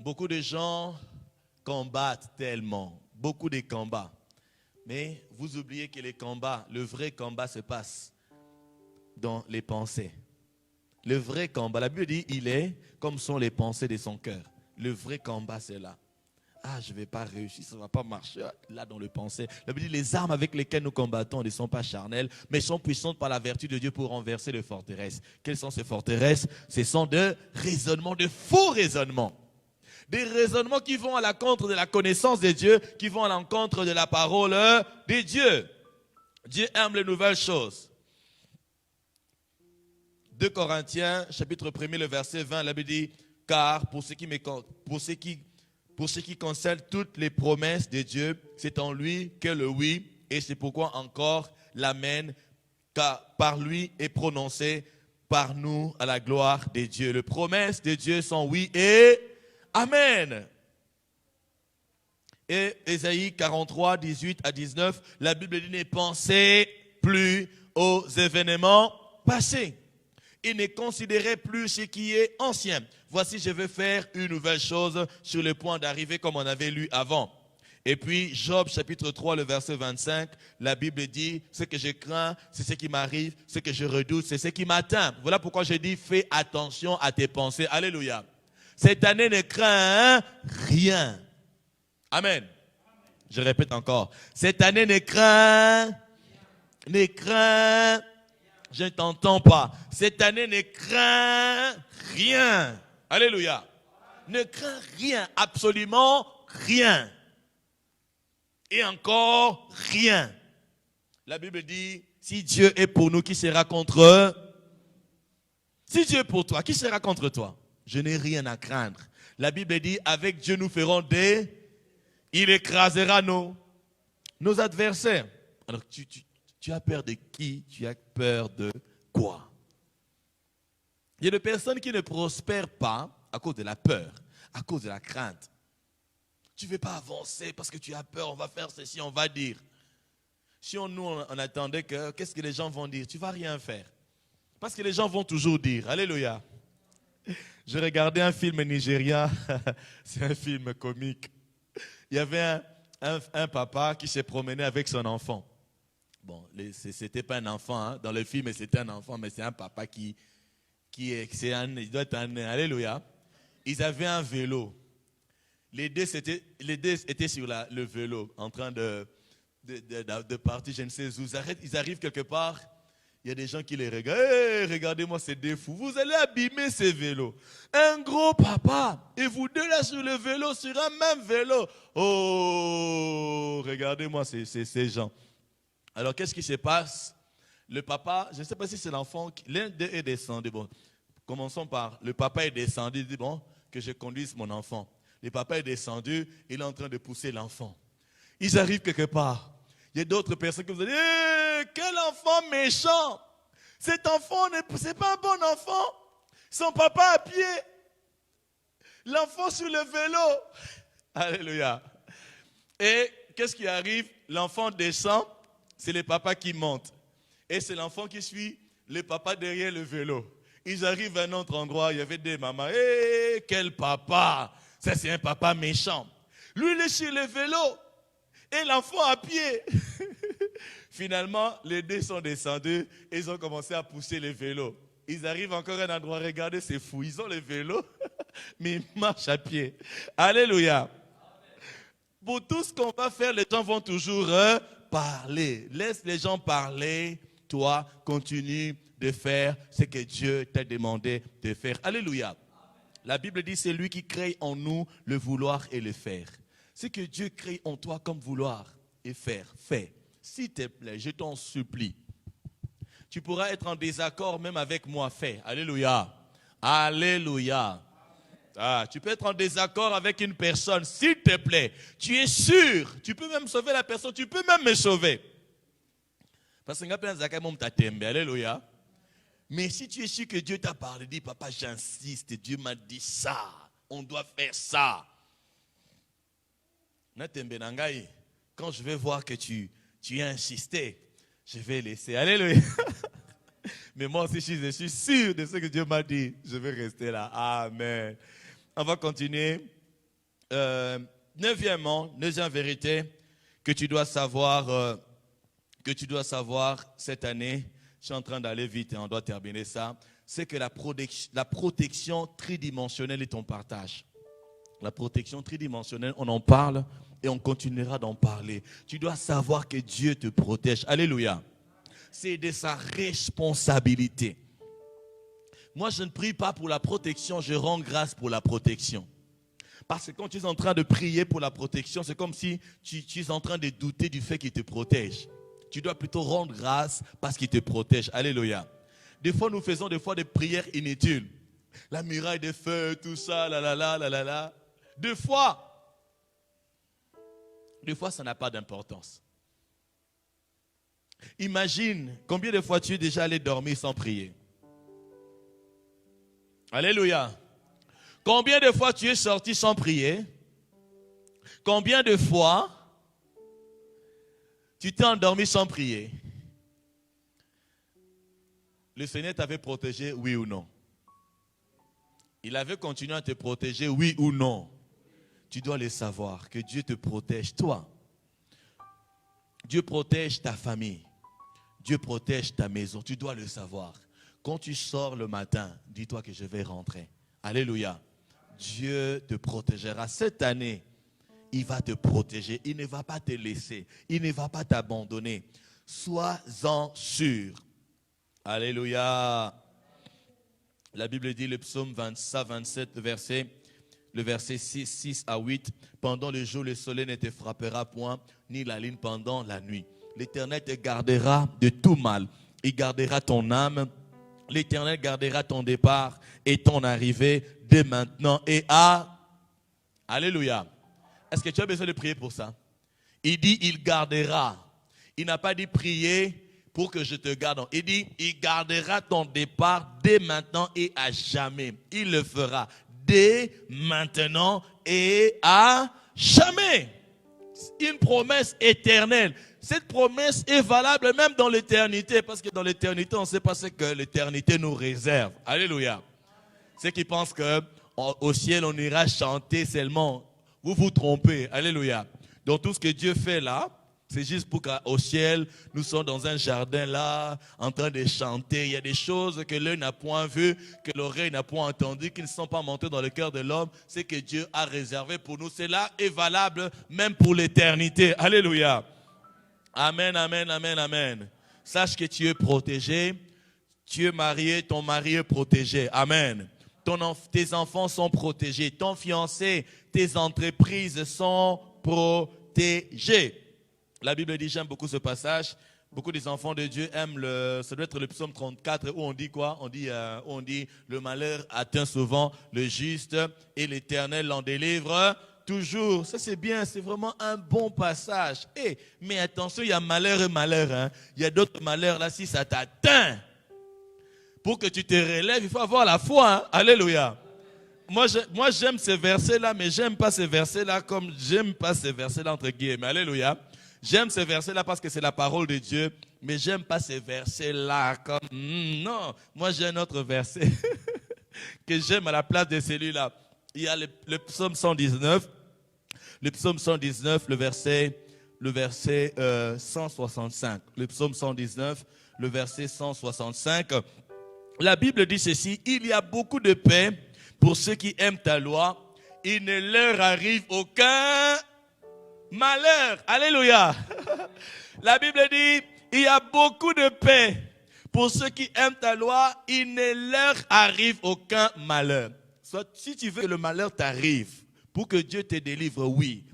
Beaucoup de gens combattent tellement. Beaucoup de combats. Mais vous oubliez que les combats, le vrai combat se passe dans les pensées. Le vrai combat, la Bible dit, il est comme sont les pensées de son cœur. Le vrai combat, c'est là. Je ne vais pas réussir, ça ne va pas marcher là dans le pensée. La Bible dit, les armes avec lesquelles nous combattons ne sont pas charnelles, mais sont puissantes par la vertu de Dieu pour renverser les forteresses. Quelles sont ces forteresses? Ce sont des raisonnements, de faux raisonnements. Des raisonnements qui vont à l'encontre de la connaissance de Dieu, qui vont à l'encontre de la parole de Dieu. Dieu aime les nouvelles choses. 2 Corinthiens, chapitre 1, le verset 20, la Bible dit, car pour ce qui concerne toutes les promesses de Dieu, c'est en lui que le oui, et c'est pourquoi encore l'amen, car par lui est prononcé par nous à la gloire de Dieu. Les promesses de Dieu sont oui et amen. Et Ésaïe 43, 18 à 19, la Bible dit, ne pensez plus aux événements passés. Et ne considérez plus ce qui est ancien. Voici, je vais faire une nouvelle chose sur le point d'arriver comme on avait lu avant. Et puis, Job chapitre 3, le verset 25, la Bible dit, ce que je crains, c'est ce qui m'arrive, ce que je redoute, c'est ce qui m'atteint. Voilà pourquoi je dis, fais attention à tes pensées. Alléluia. Cette année, ne crains rien. Amen. Je répète encore. Cette année, ne crains, je ne t'entends pas. Cette année, ne crains rien. Alléluia. Ne crains rien, absolument rien. Et encore rien. La Bible dit, si Dieu est pour nous, qui sera contre eux? Si Dieu est pour toi, qui sera contre toi? Je n'ai rien à craindre. La Bible dit, avec Dieu nous ferons il écrasera nos adversaires. Alors Tu as peur de qui? Tu as peur de quoi? Il y a des personnes qui ne prospèrent pas à cause de la peur, à cause de la crainte. Tu ne veux pas avancer parce que tu as peur, on va faire ceci, on va dire. Si on attendait qu'est-ce que les gens vont dire? Tu ne vas rien faire. Parce que les gens vont toujours dire. Alléluia. Je regardais un film nigérien, c'est un film comique. Il y avait un papa qui s'est promené avec son enfant. Bon, ce n'était pas un enfant, hein. Dans le film c'était un enfant, mais c'est un papa il doit être un, alléluia. Ils avaient un vélo. Les deux étaient sur le vélo, en train de partir, je ne sais où. Ils arrivent quelque part, il y a des gens qui les regardent. Hey, regardez-moi ces deux fous, vous allez abîmer ces vélos. Un gros papa, et vous deux là sur le vélo, sur un même vélo. Oh, regardez-moi ces gens. Alors, qu'est-ce qui se passe? Le papa, je ne sais pas si c'est l'enfant, l'un d'eux est descendu. Bon, commençons par, le papa est descendu, il dit, bon, que je conduise mon enfant. Le papa est descendu, il est en train de pousser l'enfant. Ils arrivent quelque part. Il y a d'autres personnes qui vous disent, hey, quel enfant méchant! Cet enfant, c'est pas un bon enfant. Son papa à pied. L'enfant sur le vélo. Alléluia. Et qu'est-ce qui arrive? L'enfant descend, c'est le papa qui monte. Et c'est l'enfant qui suit le papa derrière le vélo. Ils arrivent à un autre endroit, il y avait des mamans. Hé, quel papa! Ça, c'est un papa méchant. Lui, il est sur le vélo. Et l'enfant à pied. Finalement, les deux sont descendus et ils ont commencé à pousser le vélo. Ils arrivent encore à un endroit, regardez, c'est fou. Ils ont le vélo, mais ils marchent à pied. Alléluia. Pour tout ce qu'on va faire, les gens vont toujours parler. Laisse les gens parler. Toi, continue de faire ce que Dieu t'a demandé de faire. Alléluia. La Bible dit, c'est lui qui crée en nous le vouloir et le faire. Ce que Dieu crée en toi comme vouloir et faire, fais. S'il te plaît, je t'en supplie. Tu pourras être en désaccord même avec moi, fais. Alléluia. Alléluia. Ah, tu peux être en désaccord avec une personne, s'il te plaît. Tu es sûr, tu peux même sauver la personne, tu peux même me sauver. Parce que alléluia. Mais si tu es sûr que Dieu t'a parlé, dis papa, j'insiste, Dieu m'a dit ça, on doit faire ça. Quand je vais voir que tu as insisté, je vais laisser. Alléluia. Mais moi aussi, je suis sûr de ce que Dieu m'a dit. Je vais rester là. Amen. On va continuer. Neuvième vérité que tu dois savoir, cette année. Je suis en train d'aller vite et on doit terminer ça. C'est que la protection tridimensionnelle est ton partage. La protection tridimensionnelle, on en parle et on continuera d'en parler. Tu dois savoir que Dieu te protège. Alléluia. C'est de sa responsabilité. Moi, je ne prie pas pour la protection, je rends grâce pour la protection. Parce que quand tu es en train de prier pour la protection, c'est comme si tu es en train de douter du fait qu'il te protège. Tu dois plutôt rendre grâce parce qu'il te protège. Alléluia. Des fois, nous faisons des prières inutiles. La muraille de feu, tout ça, la. Deux fois, ça n'a pas d'importance. Imagine combien de fois tu es déjà allé dormir sans prier. Alléluia. Combien de fois tu es sorti sans prier? Combien de fois tu t'es endormi sans prier? Le Seigneur t'avait protégé, oui ou non? Il avait continué à te protéger, oui ou non? Tu dois le savoir, que Dieu te protège, toi. Dieu protège ta famille. Dieu protège ta maison. Tu dois le savoir. Quand tu sors le matin, dis-toi que je vais rentrer. Alléluia. Dieu te protégera. Cette année, il va te protéger. Il ne va pas te laisser. Il ne va pas t'abandonner. Sois-en sûr. Alléluia. La Bible dit, le psaume 27, le verset 6 à 8. Pendant le jour, le soleil ne te frappera point, ni la lune pendant la nuit. L'Éternel te gardera de tout mal. Il gardera ton âme. L'Éternel gardera ton départ et ton arrivée dès maintenant et à... Alléluia. Est-ce que tu as besoin de prier pour ça? Il dit, il gardera. Il n'a pas dit prier pour que je te garde. Il dit, il gardera ton départ dès maintenant et à jamais. Il le fera dès maintenant et à jamais. Une promesse éternelle. Cette promesse est valable même dans l'éternité, parce que dans l'éternité, on ne sait pas ce que l'éternité nous réserve. Alléluia. Ceux qui pensent qu'au ciel, on ira chanter seulement, vous vous trompez. Alléluia. Donc tout ce que Dieu fait là, c'est juste pour qu'au ciel, nous sommes dans un jardin là, en train de chanter. Il y a des choses que l'œil n'a point vues, que l'oreille n'a point entendues, qui ne sont pas montées dans le cœur de l'homme. C'est que Dieu a réservé pour nous. Cela est valable même pour l'éternité. Alléluia. Amen, amen, amen, amen. Sache que tu es protégé. Tu es marié, ton mari est protégé. Amen. Tes enfants sont protégés. Ton fiancé, tes entreprises sont protégées. La Bible dit, j'aime beaucoup ce passage. Beaucoup des enfants de Dieu aiment ça doit être le psaume 34 où on dit quoi? On dit, le malheur atteint souvent le juste et l'Éternel l'en délivre toujours. Ça c'est bien, c'est vraiment un bon passage. Mais attention, il y a malheur et malheur. Hein. Il y a d'autres malheurs là, si ça t'atteint. Pour que tu te relèves, il faut avoir la foi. Hein. Alléluia. Moi j'aime ces versets-là, mais j'aime pas ces versets-là comme j'aime pas ces versets-là entre guillemets. Alléluia. J'aime ces versets-là parce que c'est la parole de Dieu, mais j'aime pas ces versets-là comme non. Moi j'ai un autre verset que j'aime à la place de celui-là. Il y a le psaume 119, le psaume 119, le verset 165. Le psaume 119, le verset 165. La Bible dit ceci, il y a beaucoup de paix pour ceux qui aiment ta loi. Il ne leur arrive aucun malheur. Alléluia. La Bible dit, il y a beaucoup de paix pour ceux qui aiment ta loi. Il ne leur arrive aucun malheur. Soit, si tu veux que le malheur t'arrive, pour que Dieu te délivre, oui,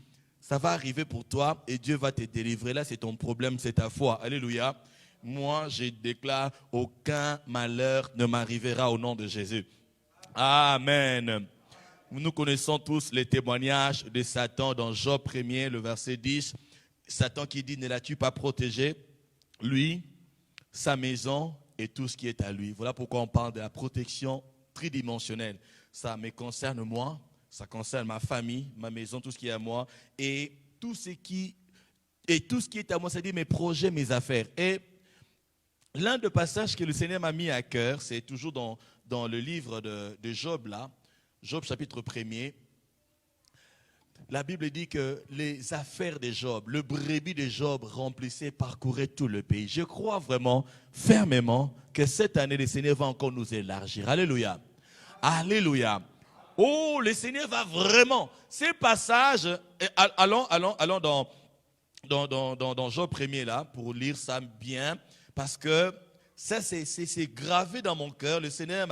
ça va arriver pour toi et Dieu va te délivrer. Là, c'est ton problème, c'est ta foi. Alléluia. Moi, je déclare, aucun malheur ne m'arrivera au nom de Jésus. Amen. Nous connaissons tous les témoignages de Satan dans Job 1er, le verset 10. Satan qui dit, ne l'as-tu pas protégé? Lui, sa maison et tout ce qui est à lui. Voilà pourquoi on parle de la protection tridimensionnelle. Ça me concerne moi, ça concerne ma famille, ma maison, tout ce qui est à moi. Et tout ce qui est à moi, c'est-à-dire mes projets, mes affaires. Et l'un des passages que le Seigneur m'a mis à cœur, c'est toujours dans le livre de Job là. Job chapitre 1er, la Bible dit que les affaires de Job, le brebis de Job remplissait, parcourait tout le pays. Je crois vraiment, fermement, que cette année, le Seigneur va encore nous élargir. Alléluia. Alléluia. Oh, le Seigneur va vraiment. Ces passages, allons dans Job 1er là, pour lire ça bien, parce que ça, c'est gravé dans mon cœur. Le Seigneur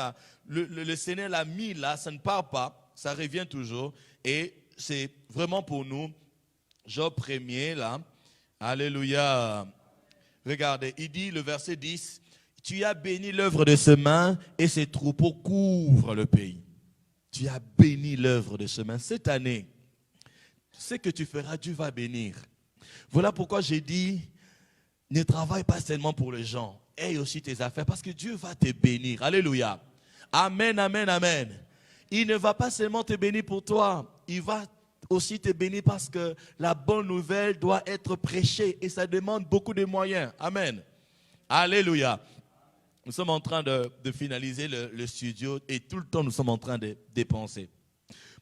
l'a mis là, ça ne part pas, ça revient toujours. Et c'est vraiment pour nous, Job 1er là. Alléluia. Regardez, il dit, le verset 10, « Tu as béni l'œuvre de ses mains et ses troupeaux couvrent le pays. » Tu as béni l'œuvre de ses mains. Cette année, ce que tu feras, Dieu va bénir. Voilà pourquoi j'ai dit, ne travaille pas seulement pour les gens. Aie aussi tes affaires parce que Dieu va te bénir. Alléluia. Amen, amen, amen. Il ne va pas seulement te bénir pour toi. Il va aussi te bénir parce que la bonne nouvelle doit être prêchée et ça demande beaucoup de moyens. Amen. Alléluia. Nous sommes en train de finaliser le studio et tout le temps nous sommes en train de dépenser.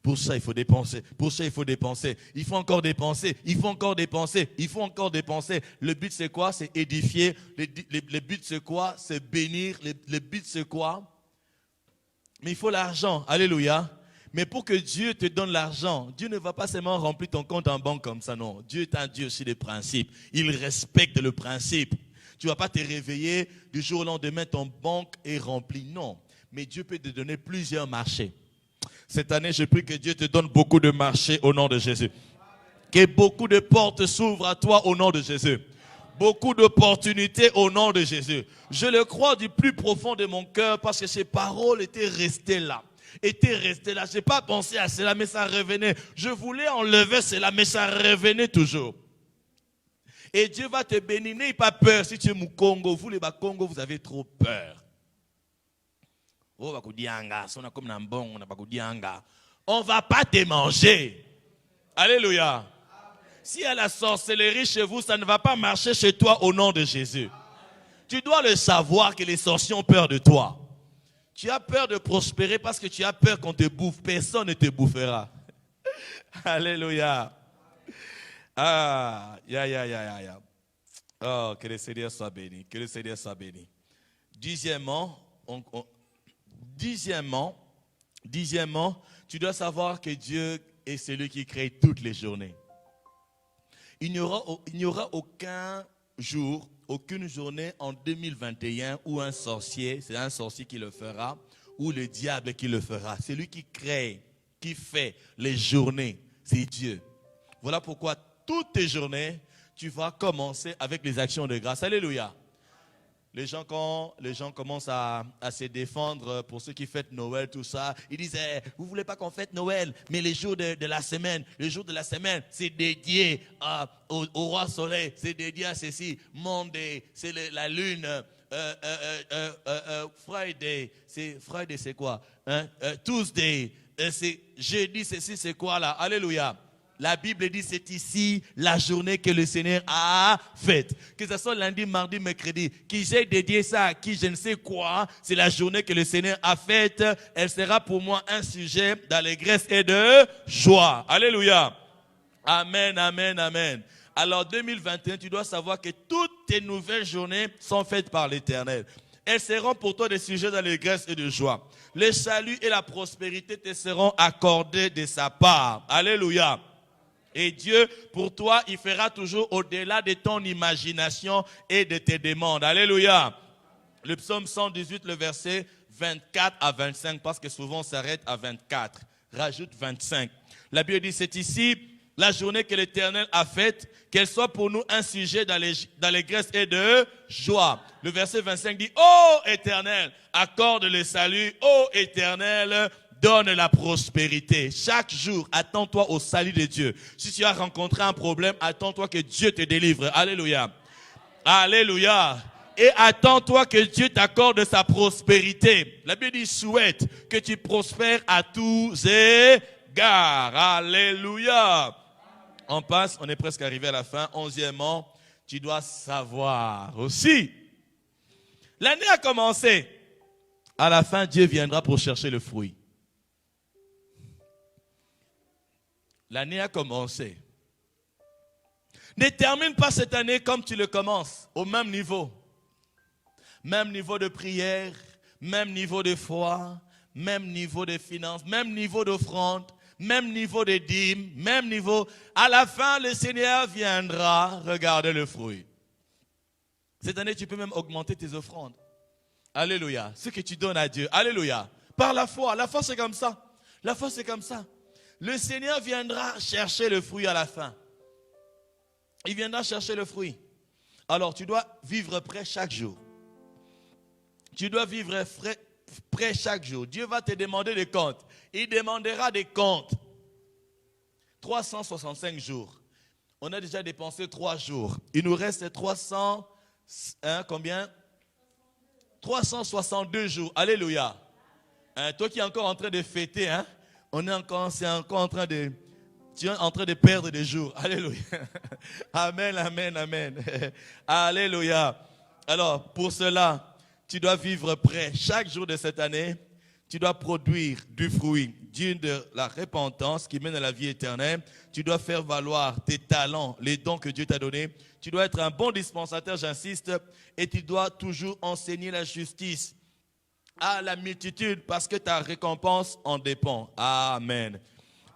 Pour ça, il faut dépenser. Pour ça, il faut dépenser. Il faut encore dépenser. Il faut encore dépenser. Il faut encore dépenser. Le but, c'est quoi? C'est édifier. Le but, c'est quoi? C'est bénir. Le but, c'est quoi? Mais il faut l'argent. Alléluia. Mais pour que Dieu te donne l'argent, Dieu ne va pas seulement remplir ton compte en banque comme ça, non. Dieu est un Dieu aussi des principes. Il respecte le principe. Tu ne vas pas te réveiller du jour au lendemain, ton banque est remplie. Non. Mais Dieu peut te donner plusieurs marchés. Cette année, je prie que Dieu te donne beaucoup de marchés au nom de Jésus. Que beaucoup de portes s'ouvrent à toi au nom de Jésus. Beaucoup d'opportunités au nom de Jésus. Je le crois du plus profond de mon cœur parce que ces paroles étaient restées là. Je n'ai pas pensé à cela, mais ça revenait. Je voulais enlever cela, mais ça revenait toujours. Et Dieu va te bénir. N'aie pas peur si tu es Mukongo. Vous les Bakongo, vous avez trop peur. On ne va pas te manger. Alléluia. S'il y a la sorcellerie chez vous, ça ne va pas marcher chez toi au nom de Jésus. Tu dois le savoir que les sorciers ont peur de toi. Tu as peur de prospérer parce que tu as peur qu'on te bouffe. Personne ne te bouffera. Alléluia. Ah, ya. Oh, que le Seigneur soit béni. Que le Seigneur soit béni. Dixièmement, tu dois savoir que Dieu est celui qui crée toutes les journées. Il n'y aura aucun jour, aucune journée en 2021 où un sorcier, c'est un sorcier qui le fera, ou le diable qui le fera. C'est lui qui crée, qui fait les journées. C'est Dieu. Voilà pourquoi toutes tes journées, tu vas commencer avec les actions de grâce. Alléluia. Quand les gens commencent à se défendre pour ceux qui fêtent Noël, tout ça, ils disent, vous ne voulez pas qu'on fête Noël, mais les jours de la semaine, c'est dédié au roi soleil, c'est dédié à ceci, Monday, c'est la lune, Friday, c'est quoi? Tuesday, c'est jeudi, ceci, c'est quoi là? Alléluia. La Bible dit c'est ici la journée que le Seigneur a faite. Que ce soit lundi, mardi, mercredi, qui j'ai dédié ça à qui je ne sais quoi, c'est la journée que le Seigneur a faite. Elle sera pour moi un sujet d'allégresse et de joie. Alléluia. Amen, amen, amen. Alors 2021, tu dois savoir que toutes tes nouvelles journées sont faites par l'Éternel. Elles seront pour toi des sujets d'allégresse et de joie. Le salut et la prospérité te seront accordés de sa part. Alléluia. Et Dieu, pour toi, il fera toujours au-delà de ton imagination et de tes demandes. Alléluia. Le psaume 118, le verset 24 à 25, parce que souvent on s'arrête à 24. Rajoute 25. La Bible dit, c'est ici la journée que l'Éternel a faite, qu'elle soit pour nous un sujet d'allégresse et de joie. Le verset 25 dit, ô Éternel, accorde le salut, ô Éternel, donne la prospérité. Chaque jour, attends-toi au salut de Dieu. Si tu as rencontré un problème, attends-toi que Dieu te délivre. Alléluia. Alléluia. Et attends-toi que Dieu t'accorde sa prospérité. La Bible dit, souhaite que tu prospères à tous égards. Alléluia. On passe, on est presque arrivé à la fin. 11e, tu dois savoir aussi. L'année a commencé. À la fin, Dieu viendra pour chercher le fruit. L'année a commencé. Ne termine pas cette année comme tu le commences, au même niveau. Même niveau de prière, même niveau de foi, même niveau de finances, même niveau d'offrande, même niveau de dîmes, même niveau. À la fin, le Seigneur viendra regarder le fruit. Cette année, tu peux même augmenter tes offrandes. Alléluia. Ce que tu donnes à Dieu. Alléluia. Par la foi. La foi, c'est comme ça. La foi, c'est comme ça. Le Seigneur viendra chercher le fruit à la fin. Il viendra chercher le fruit. Alors, tu dois vivre prêt chaque jour. Tu dois vivre prêt chaque jour. Dieu va te demander des comptes. Il demandera des comptes. 365 jours. On a déjà dépensé 3 jours. Il nous reste 362 jours. Alléluia. Toi qui es encore en train de fêter, c'est encore en train de... Tu es en train de perdre des jours. Alléluia. Amen, amen, amen. Alléluia. Alors, pour cela, tu dois vivre prêt. Chaque jour de cette année, tu dois produire du fruit, digne de la repentance qui mène à la vie éternelle. Tu dois faire valoir tes talents, les dons que Dieu t'a donnés. Tu dois être un bon dispensateur, j'insiste, et tu dois toujours enseigner la justice à la multitude parce que ta récompense en dépend. Amen.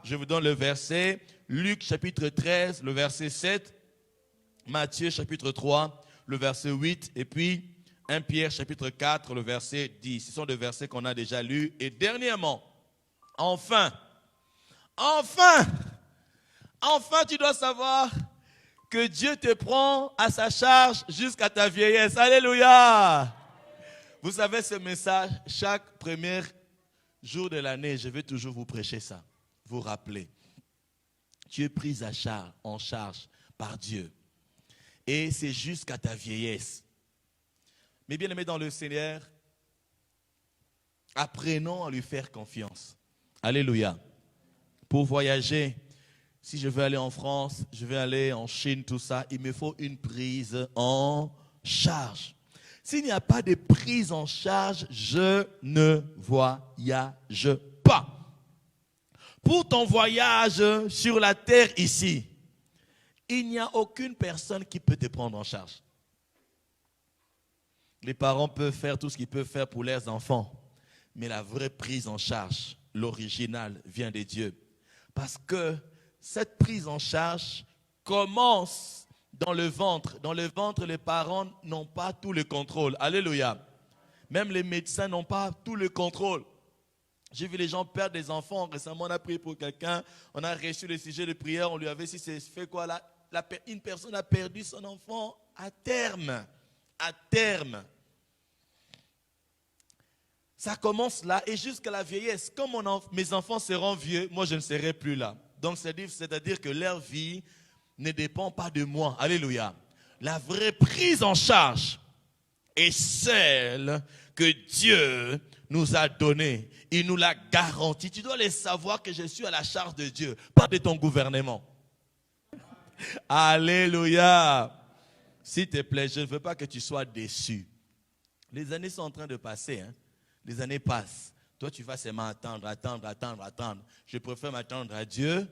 Je vous donne le verset, Luc chapitre 13, le verset 7, Matthieu chapitre 3, le verset 8, et puis 1 Pierre chapitre 4, le verset 10. Ce sont des versets qu'on a déjà lus. Et dernièrement, enfin, tu dois savoir que Dieu te prend à sa charge jusqu'à ta vieillesse. Alléluia! Vous savez ce message, chaque premier jour de l'année, je vais toujours vous prêcher ça. Vous rappeler. Tu es pris en charge par Dieu. et c'est jusqu'à ta vieillesse. Mais bien aimé dans le Seigneur, apprenons à lui faire confiance. Alléluia. Pour voyager, si je veux aller en France, je veux aller en Chine, tout ça, il me faut une prise en charge. S'il n'y a pas de prise en charge, je ne voyage pas. Pour ton voyage sur la terre ici, il n'y a aucune personne qui peut te prendre en charge. Les parents peuvent faire tout ce qu'ils peuvent faire pour leurs enfants, mais la vraie prise en charge, l'original, vient de Dieu. Parce que cette prise en charge commence dans le ventre. Dans le ventre, les parents n'ont pas tout le contrôle. Alléluia. Même les médecins n'ont pas tout le contrôle. J'ai vu les gens perdre des enfants. Récemment, on a prié pour quelqu'un. On a reçu le sujet de prière. On lui avait dit, c'est fait quoi là? Une personne a perdu son enfant à terme. À terme. Ça commence là et jusqu'à la vieillesse. Quand mes enfants seront vieux, moi je ne serai plus là. Donc c'est-à-dire que leur vie ne dépend pas de moi. Alléluia. La vraie prise en charge est celle que Dieu nous a donnée. Il nous l'a garantie. Tu dois les savoir que je suis à la charge de Dieu, pas de ton gouvernement. Alléluia. S'il te plaît, je ne veux pas que tu sois déçu. Les années sont en train de passer. Les années passent. Toi, tu vas seulement attendre. Je préfère m'attendre à Dieu.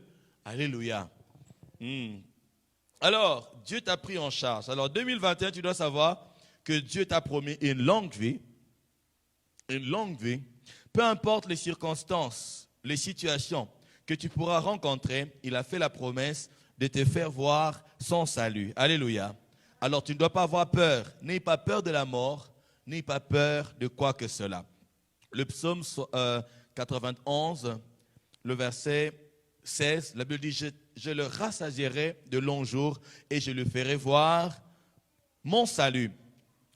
Alléluia. Alors, Dieu t'a pris en charge. Alors, 2021, tu dois savoir que Dieu t'a promis une longue vie. Une longue vie. Peu importe les circonstances, les situations que tu pourras rencontrer, il a fait la promesse de te faire voir son salut. Alléluia. Alors, tu ne dois pas avoir peur. N'aie pas peur de la mort, n'aie pas peur de quoi que cela. Le psaume 91, le verset 16, la Bible dit, je le rassasierai de longs jours et je le ferai voir mon salut.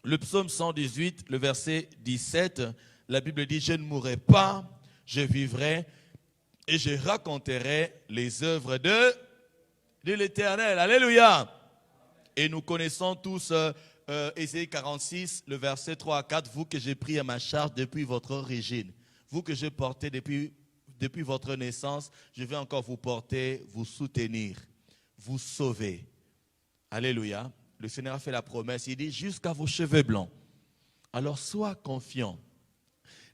Le psaume 118, le verset 17, la Bible dit, je ne mourrai pas, je vivrai et je raconterai les œuvres de l'Éternel. Alléluia. Et nous connaissons tous Ésaïe 46, le verset 3 à 4, vous que j'ai pris à ma charge depuis votre origine, vous que j'ai porté depuis votre naissance, je vais encore vous porter, vous soutenir, vous sauver. Alléluia. Le Seigneur a fait la promesse, il dit jusqu'à vos cheveux blancs. Alors sois confiant.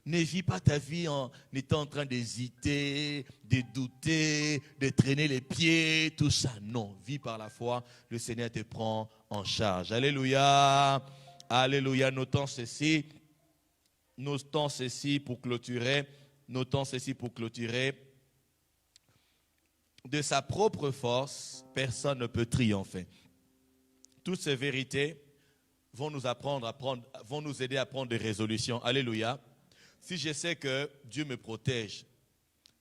Ne vis pas ta vie en étant en train d'hésiter, de douter, de traîner les pieds, tout ça. Non, vis par la foi, le Seigneur te prend en charge. Alléluia, alléluia. Notons ceci pour clôturer. De sa propre force, personne ne peut triompher. Toutes ces vérités vont nous aider à prendre des résolutions. Alléluia. Si je sais que Dieu me protège,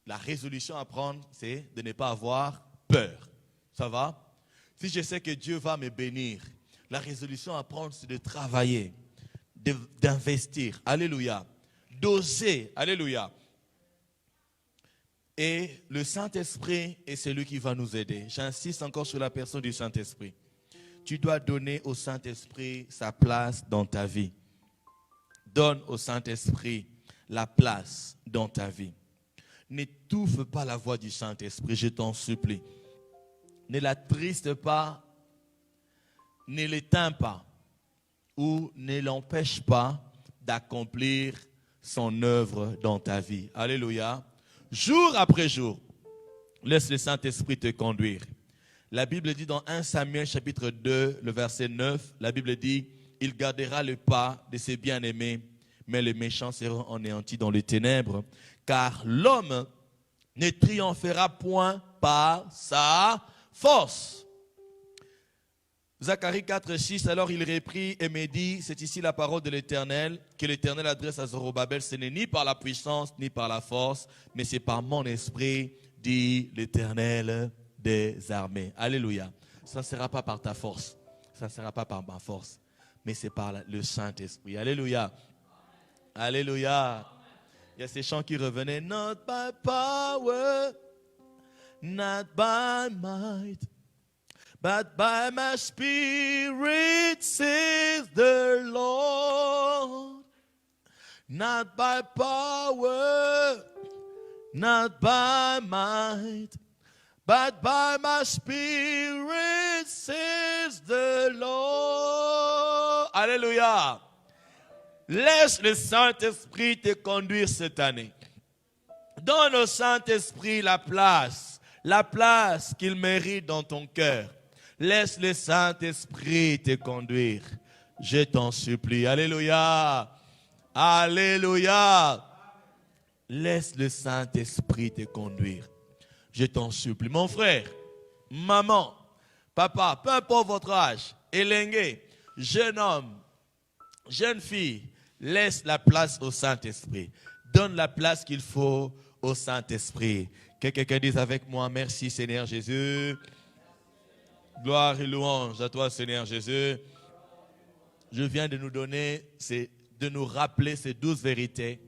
la résolution à prendre, c'est de ne pas avoir peur. Ça va? Si je sais que Dieu va me bénir, la résolution à prendre, c'est de travailler, d'investir. Alléluia. D'oser. Alléluia. Et le Saint-Esprit est celui qui va nous aider. J'insiste encore sur la personne du Saint-Esprit. Tu dois donner au Saint-Esprit sa place dans ta vie. Donne au Saint-Esprit la place dans ta vie. N'étouffe pas la voix du Saint-Esprit, je t'en supplie. Ne l'attriste pas, ne l'éteins pas ou ne l'empêche pas d'accomplir son œuvre dans ta vie. Alléluia. Jour après jour, laisse le Saint-Esprit te conduire. La Bible dit dans 1 Samuel chapitre 2, le verset 9, la Bible dit, il gardera le pas de ses bien-aimés, mais les méchants seront anéantis dans les ténèbres, car l'homme ne triomphera point par sa force. Zacharie 4, 6, alors il reprit et me dit, c'est ici la parole de l'Éternel, que l'Éternel adresse à Zorobabel, ce n'est ni par la puissance, ni par la force, mais c'est par mon esprit, dit l'Éternel des armées. Alléluia. Ça ne sera pas par ta force, ça ne sera pas par ma force, mais c'est par le Saint-Esprit. Alléluia. Alléluia. Il y a ces chants qui revenaient. Not by power, not by might, But by my spirit, says the Lord, not by power, not by might, but by my spirit, says the Lord. Alléluia. Laisse le Saint-Esprit te conduire cette année. Donne au Saint-Esprit la place qu'il mérite dans ton cœur. Laisse le Saint-Esprit te conduire. Je t'en supplie. Alléluia. Alléluia. Laisse le Saint-Esprit te conduire. Je t'en supplie. Mon frère, maman, papa, peu importe votre âge, élengué, jeune homme, jeune fille, laisse la place au Saint-Esprit. Donne la place qu'il faut au Saint-Esprit. Que quelqu'un dise avec moi, merci Seigneur Jésus. Gloire et louange à toi Seigneur Jésus. Je viens de nous donner, de nous rappeler ces 12 vérités.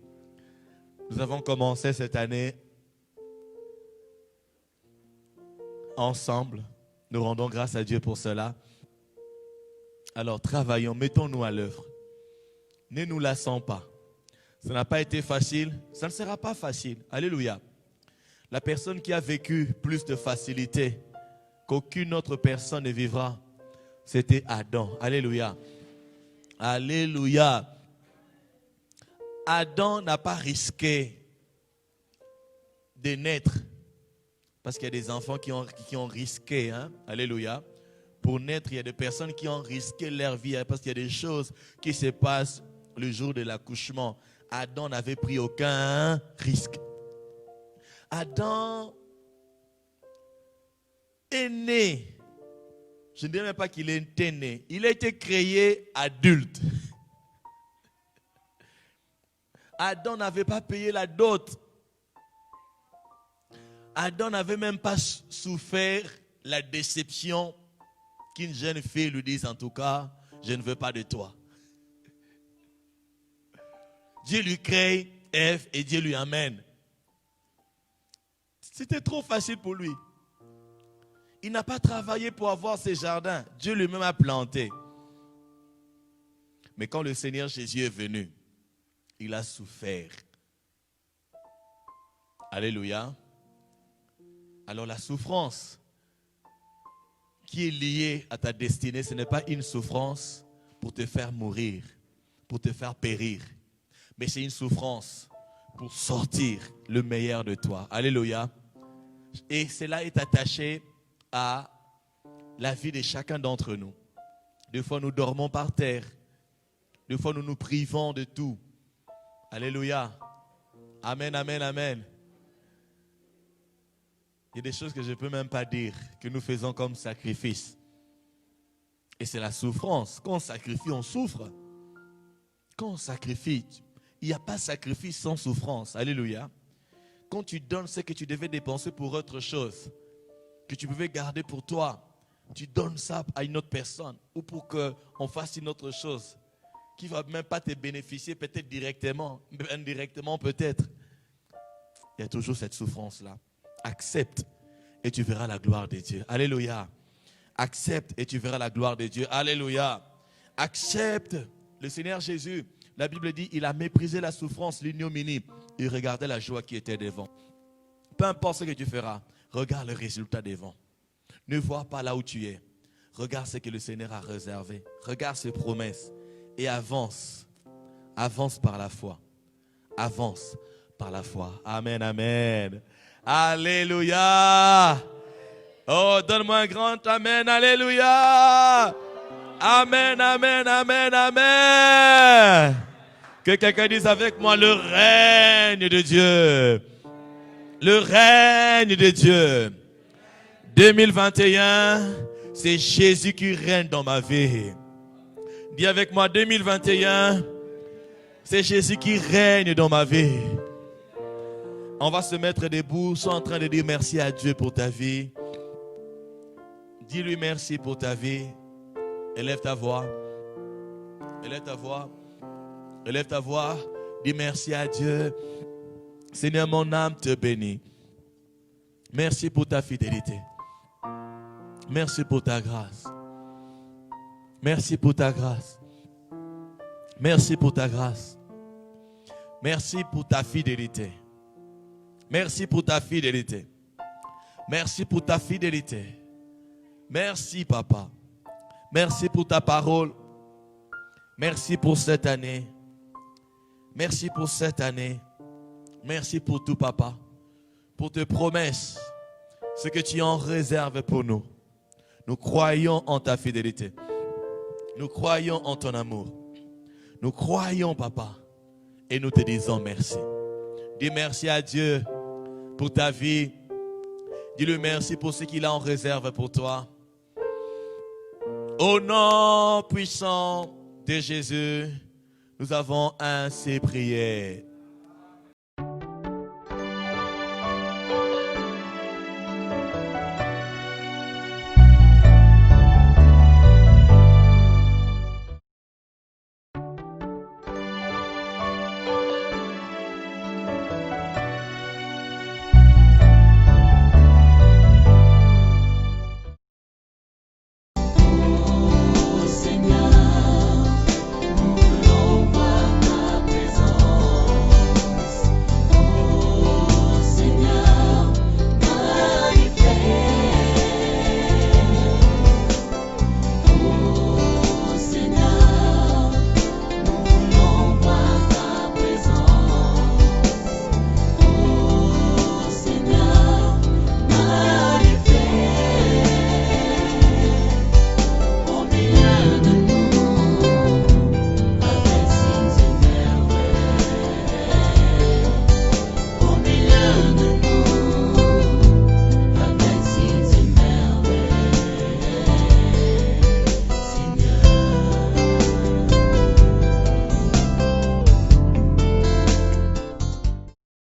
Nous avons commencé cette année ensemble. Nous rendons grâce à Dieu pour cela. Alors travaillons, mettons-nous à l'œuvre. Ne nous lassons pas. Ça n'a pas été facile, ça ne sera pas facile. Alléluia. La personne qui a vécu plus de facilité qu'aucune autre personne ne vivra, c'était Adam. Alléluia. Alléluia. Adam n'a pas risqué de naître. Parce qu'il y a des enfants qui ont risqué. Hein? Alléluia. Pour naître, il y a des personnes qui ont risqué leur vie. Parce qu'il y a des choses qui se passent le jour de l'accouchement. Adam n'avait pris aucun risque. Adam est né. Je ne dirais même pas qu'il était né. Il a été créé adulte. Adam n'avait pas payé la dot. Adam n'avait même pas souffert la déception qu'une jeune fille lui dise en tout cas, je ne veux pas de toi. Dieu lui crée Ève et Dieu lui amène. C'était trop facile pour lui. Il n'a pas travaillé pour avoir ses jardins. Dieu lui-même a planté. Mais quand le Seigneur Jésus est venu, il a souffert. Alléluia. Alors la souffrance qui est liée à ta destinée, ce n'est pas une souffrance pour te faire mourir, pour te faire périr. Mais c'est une souffrance pour sortir le meilleur de toi. Alléluia. Et cela est attaché à la vie de chacun d'entre nous. Des fois, nous dormons par terre. Des fois, nous nous privons de tout. Alléluia. Amen, amen, amen. Il y a des choses que je ne peux même pas dire, que nous faisons comme sacrifice. Et c'est la souffrance. Quand on sacrifie, on souffre. Quand on sacrifie, il n'y a pas de sacrifice sans souffrance. Alléluia. Quand tu donnes ce que tu devais dépenser pour autre chose, que tu pouvais garder pour toi, tu donnes ça à une autre personne ou pour qu'on fasse une autre chose qui ne va même pas te bénéficier peut-être directement, mais indirectement peut-être. Il y a toujours cette souffrance-là. Accepte et tu verras la gloire de Dieu. Alléluia. Accepte et tu verras la gloire de Dieu. Alléluia. Accepte. Le Seigneur Jésus, la Bible dit, il a méprisé la souffrance, l'ignominie. Il regardait la joie qui était devant. Peu importe ce que tu feras, regarde le résultat devant. Ne vois pas là où tu es. Regarde ce que le Seigneur a réservé. Regarde ses promesses et avance. Avance par la foi. Avance par la foi. Amen, amen. Alléluia. Oh, donne-moi un grand amen. Alléluia. Amen, amen, amen, amen. Que quelqu'un dise avec moi le règne de Dieu. Le règne de Dieu. 2021, c'est Jésus qui règne dans ma vie. Dis avec moi, 2021, c'est Jésus qui règne dans ma vie. On va se mettre debout, soit en train de dire merci à Dieu pour ta vie. Dis-lui merci pour ta vie. Élève ta voix. Élève ta voix. Élève ta voix. Dis merci à Dieu. Seigneur, mon âme te bénit. Merci pour ta fidélité. Merci pour ta grâce. Merci pour ta grâce. Merci pour ta grâce. Merci pour ta fidélité. Merci pour ta fidélité. Merci pour ta fidélité. Merci, Papa. Merci pour ta parole. Merci pour cette année. Merci pour cette année. Merci pour tout, Papa. Pour tes promesses. Ce que tu en réserves pour nous. Nous croyons en ta fidélité. Nous croyons en ton amour. Nous croyons, Papa. Et nous te disons merci. Dis merci à Dieu pour ta vie. Dis-lui merci pour ce qu'il a en réserve pour toi. Au nom puissant de Jésus, nous avons ainsi prié.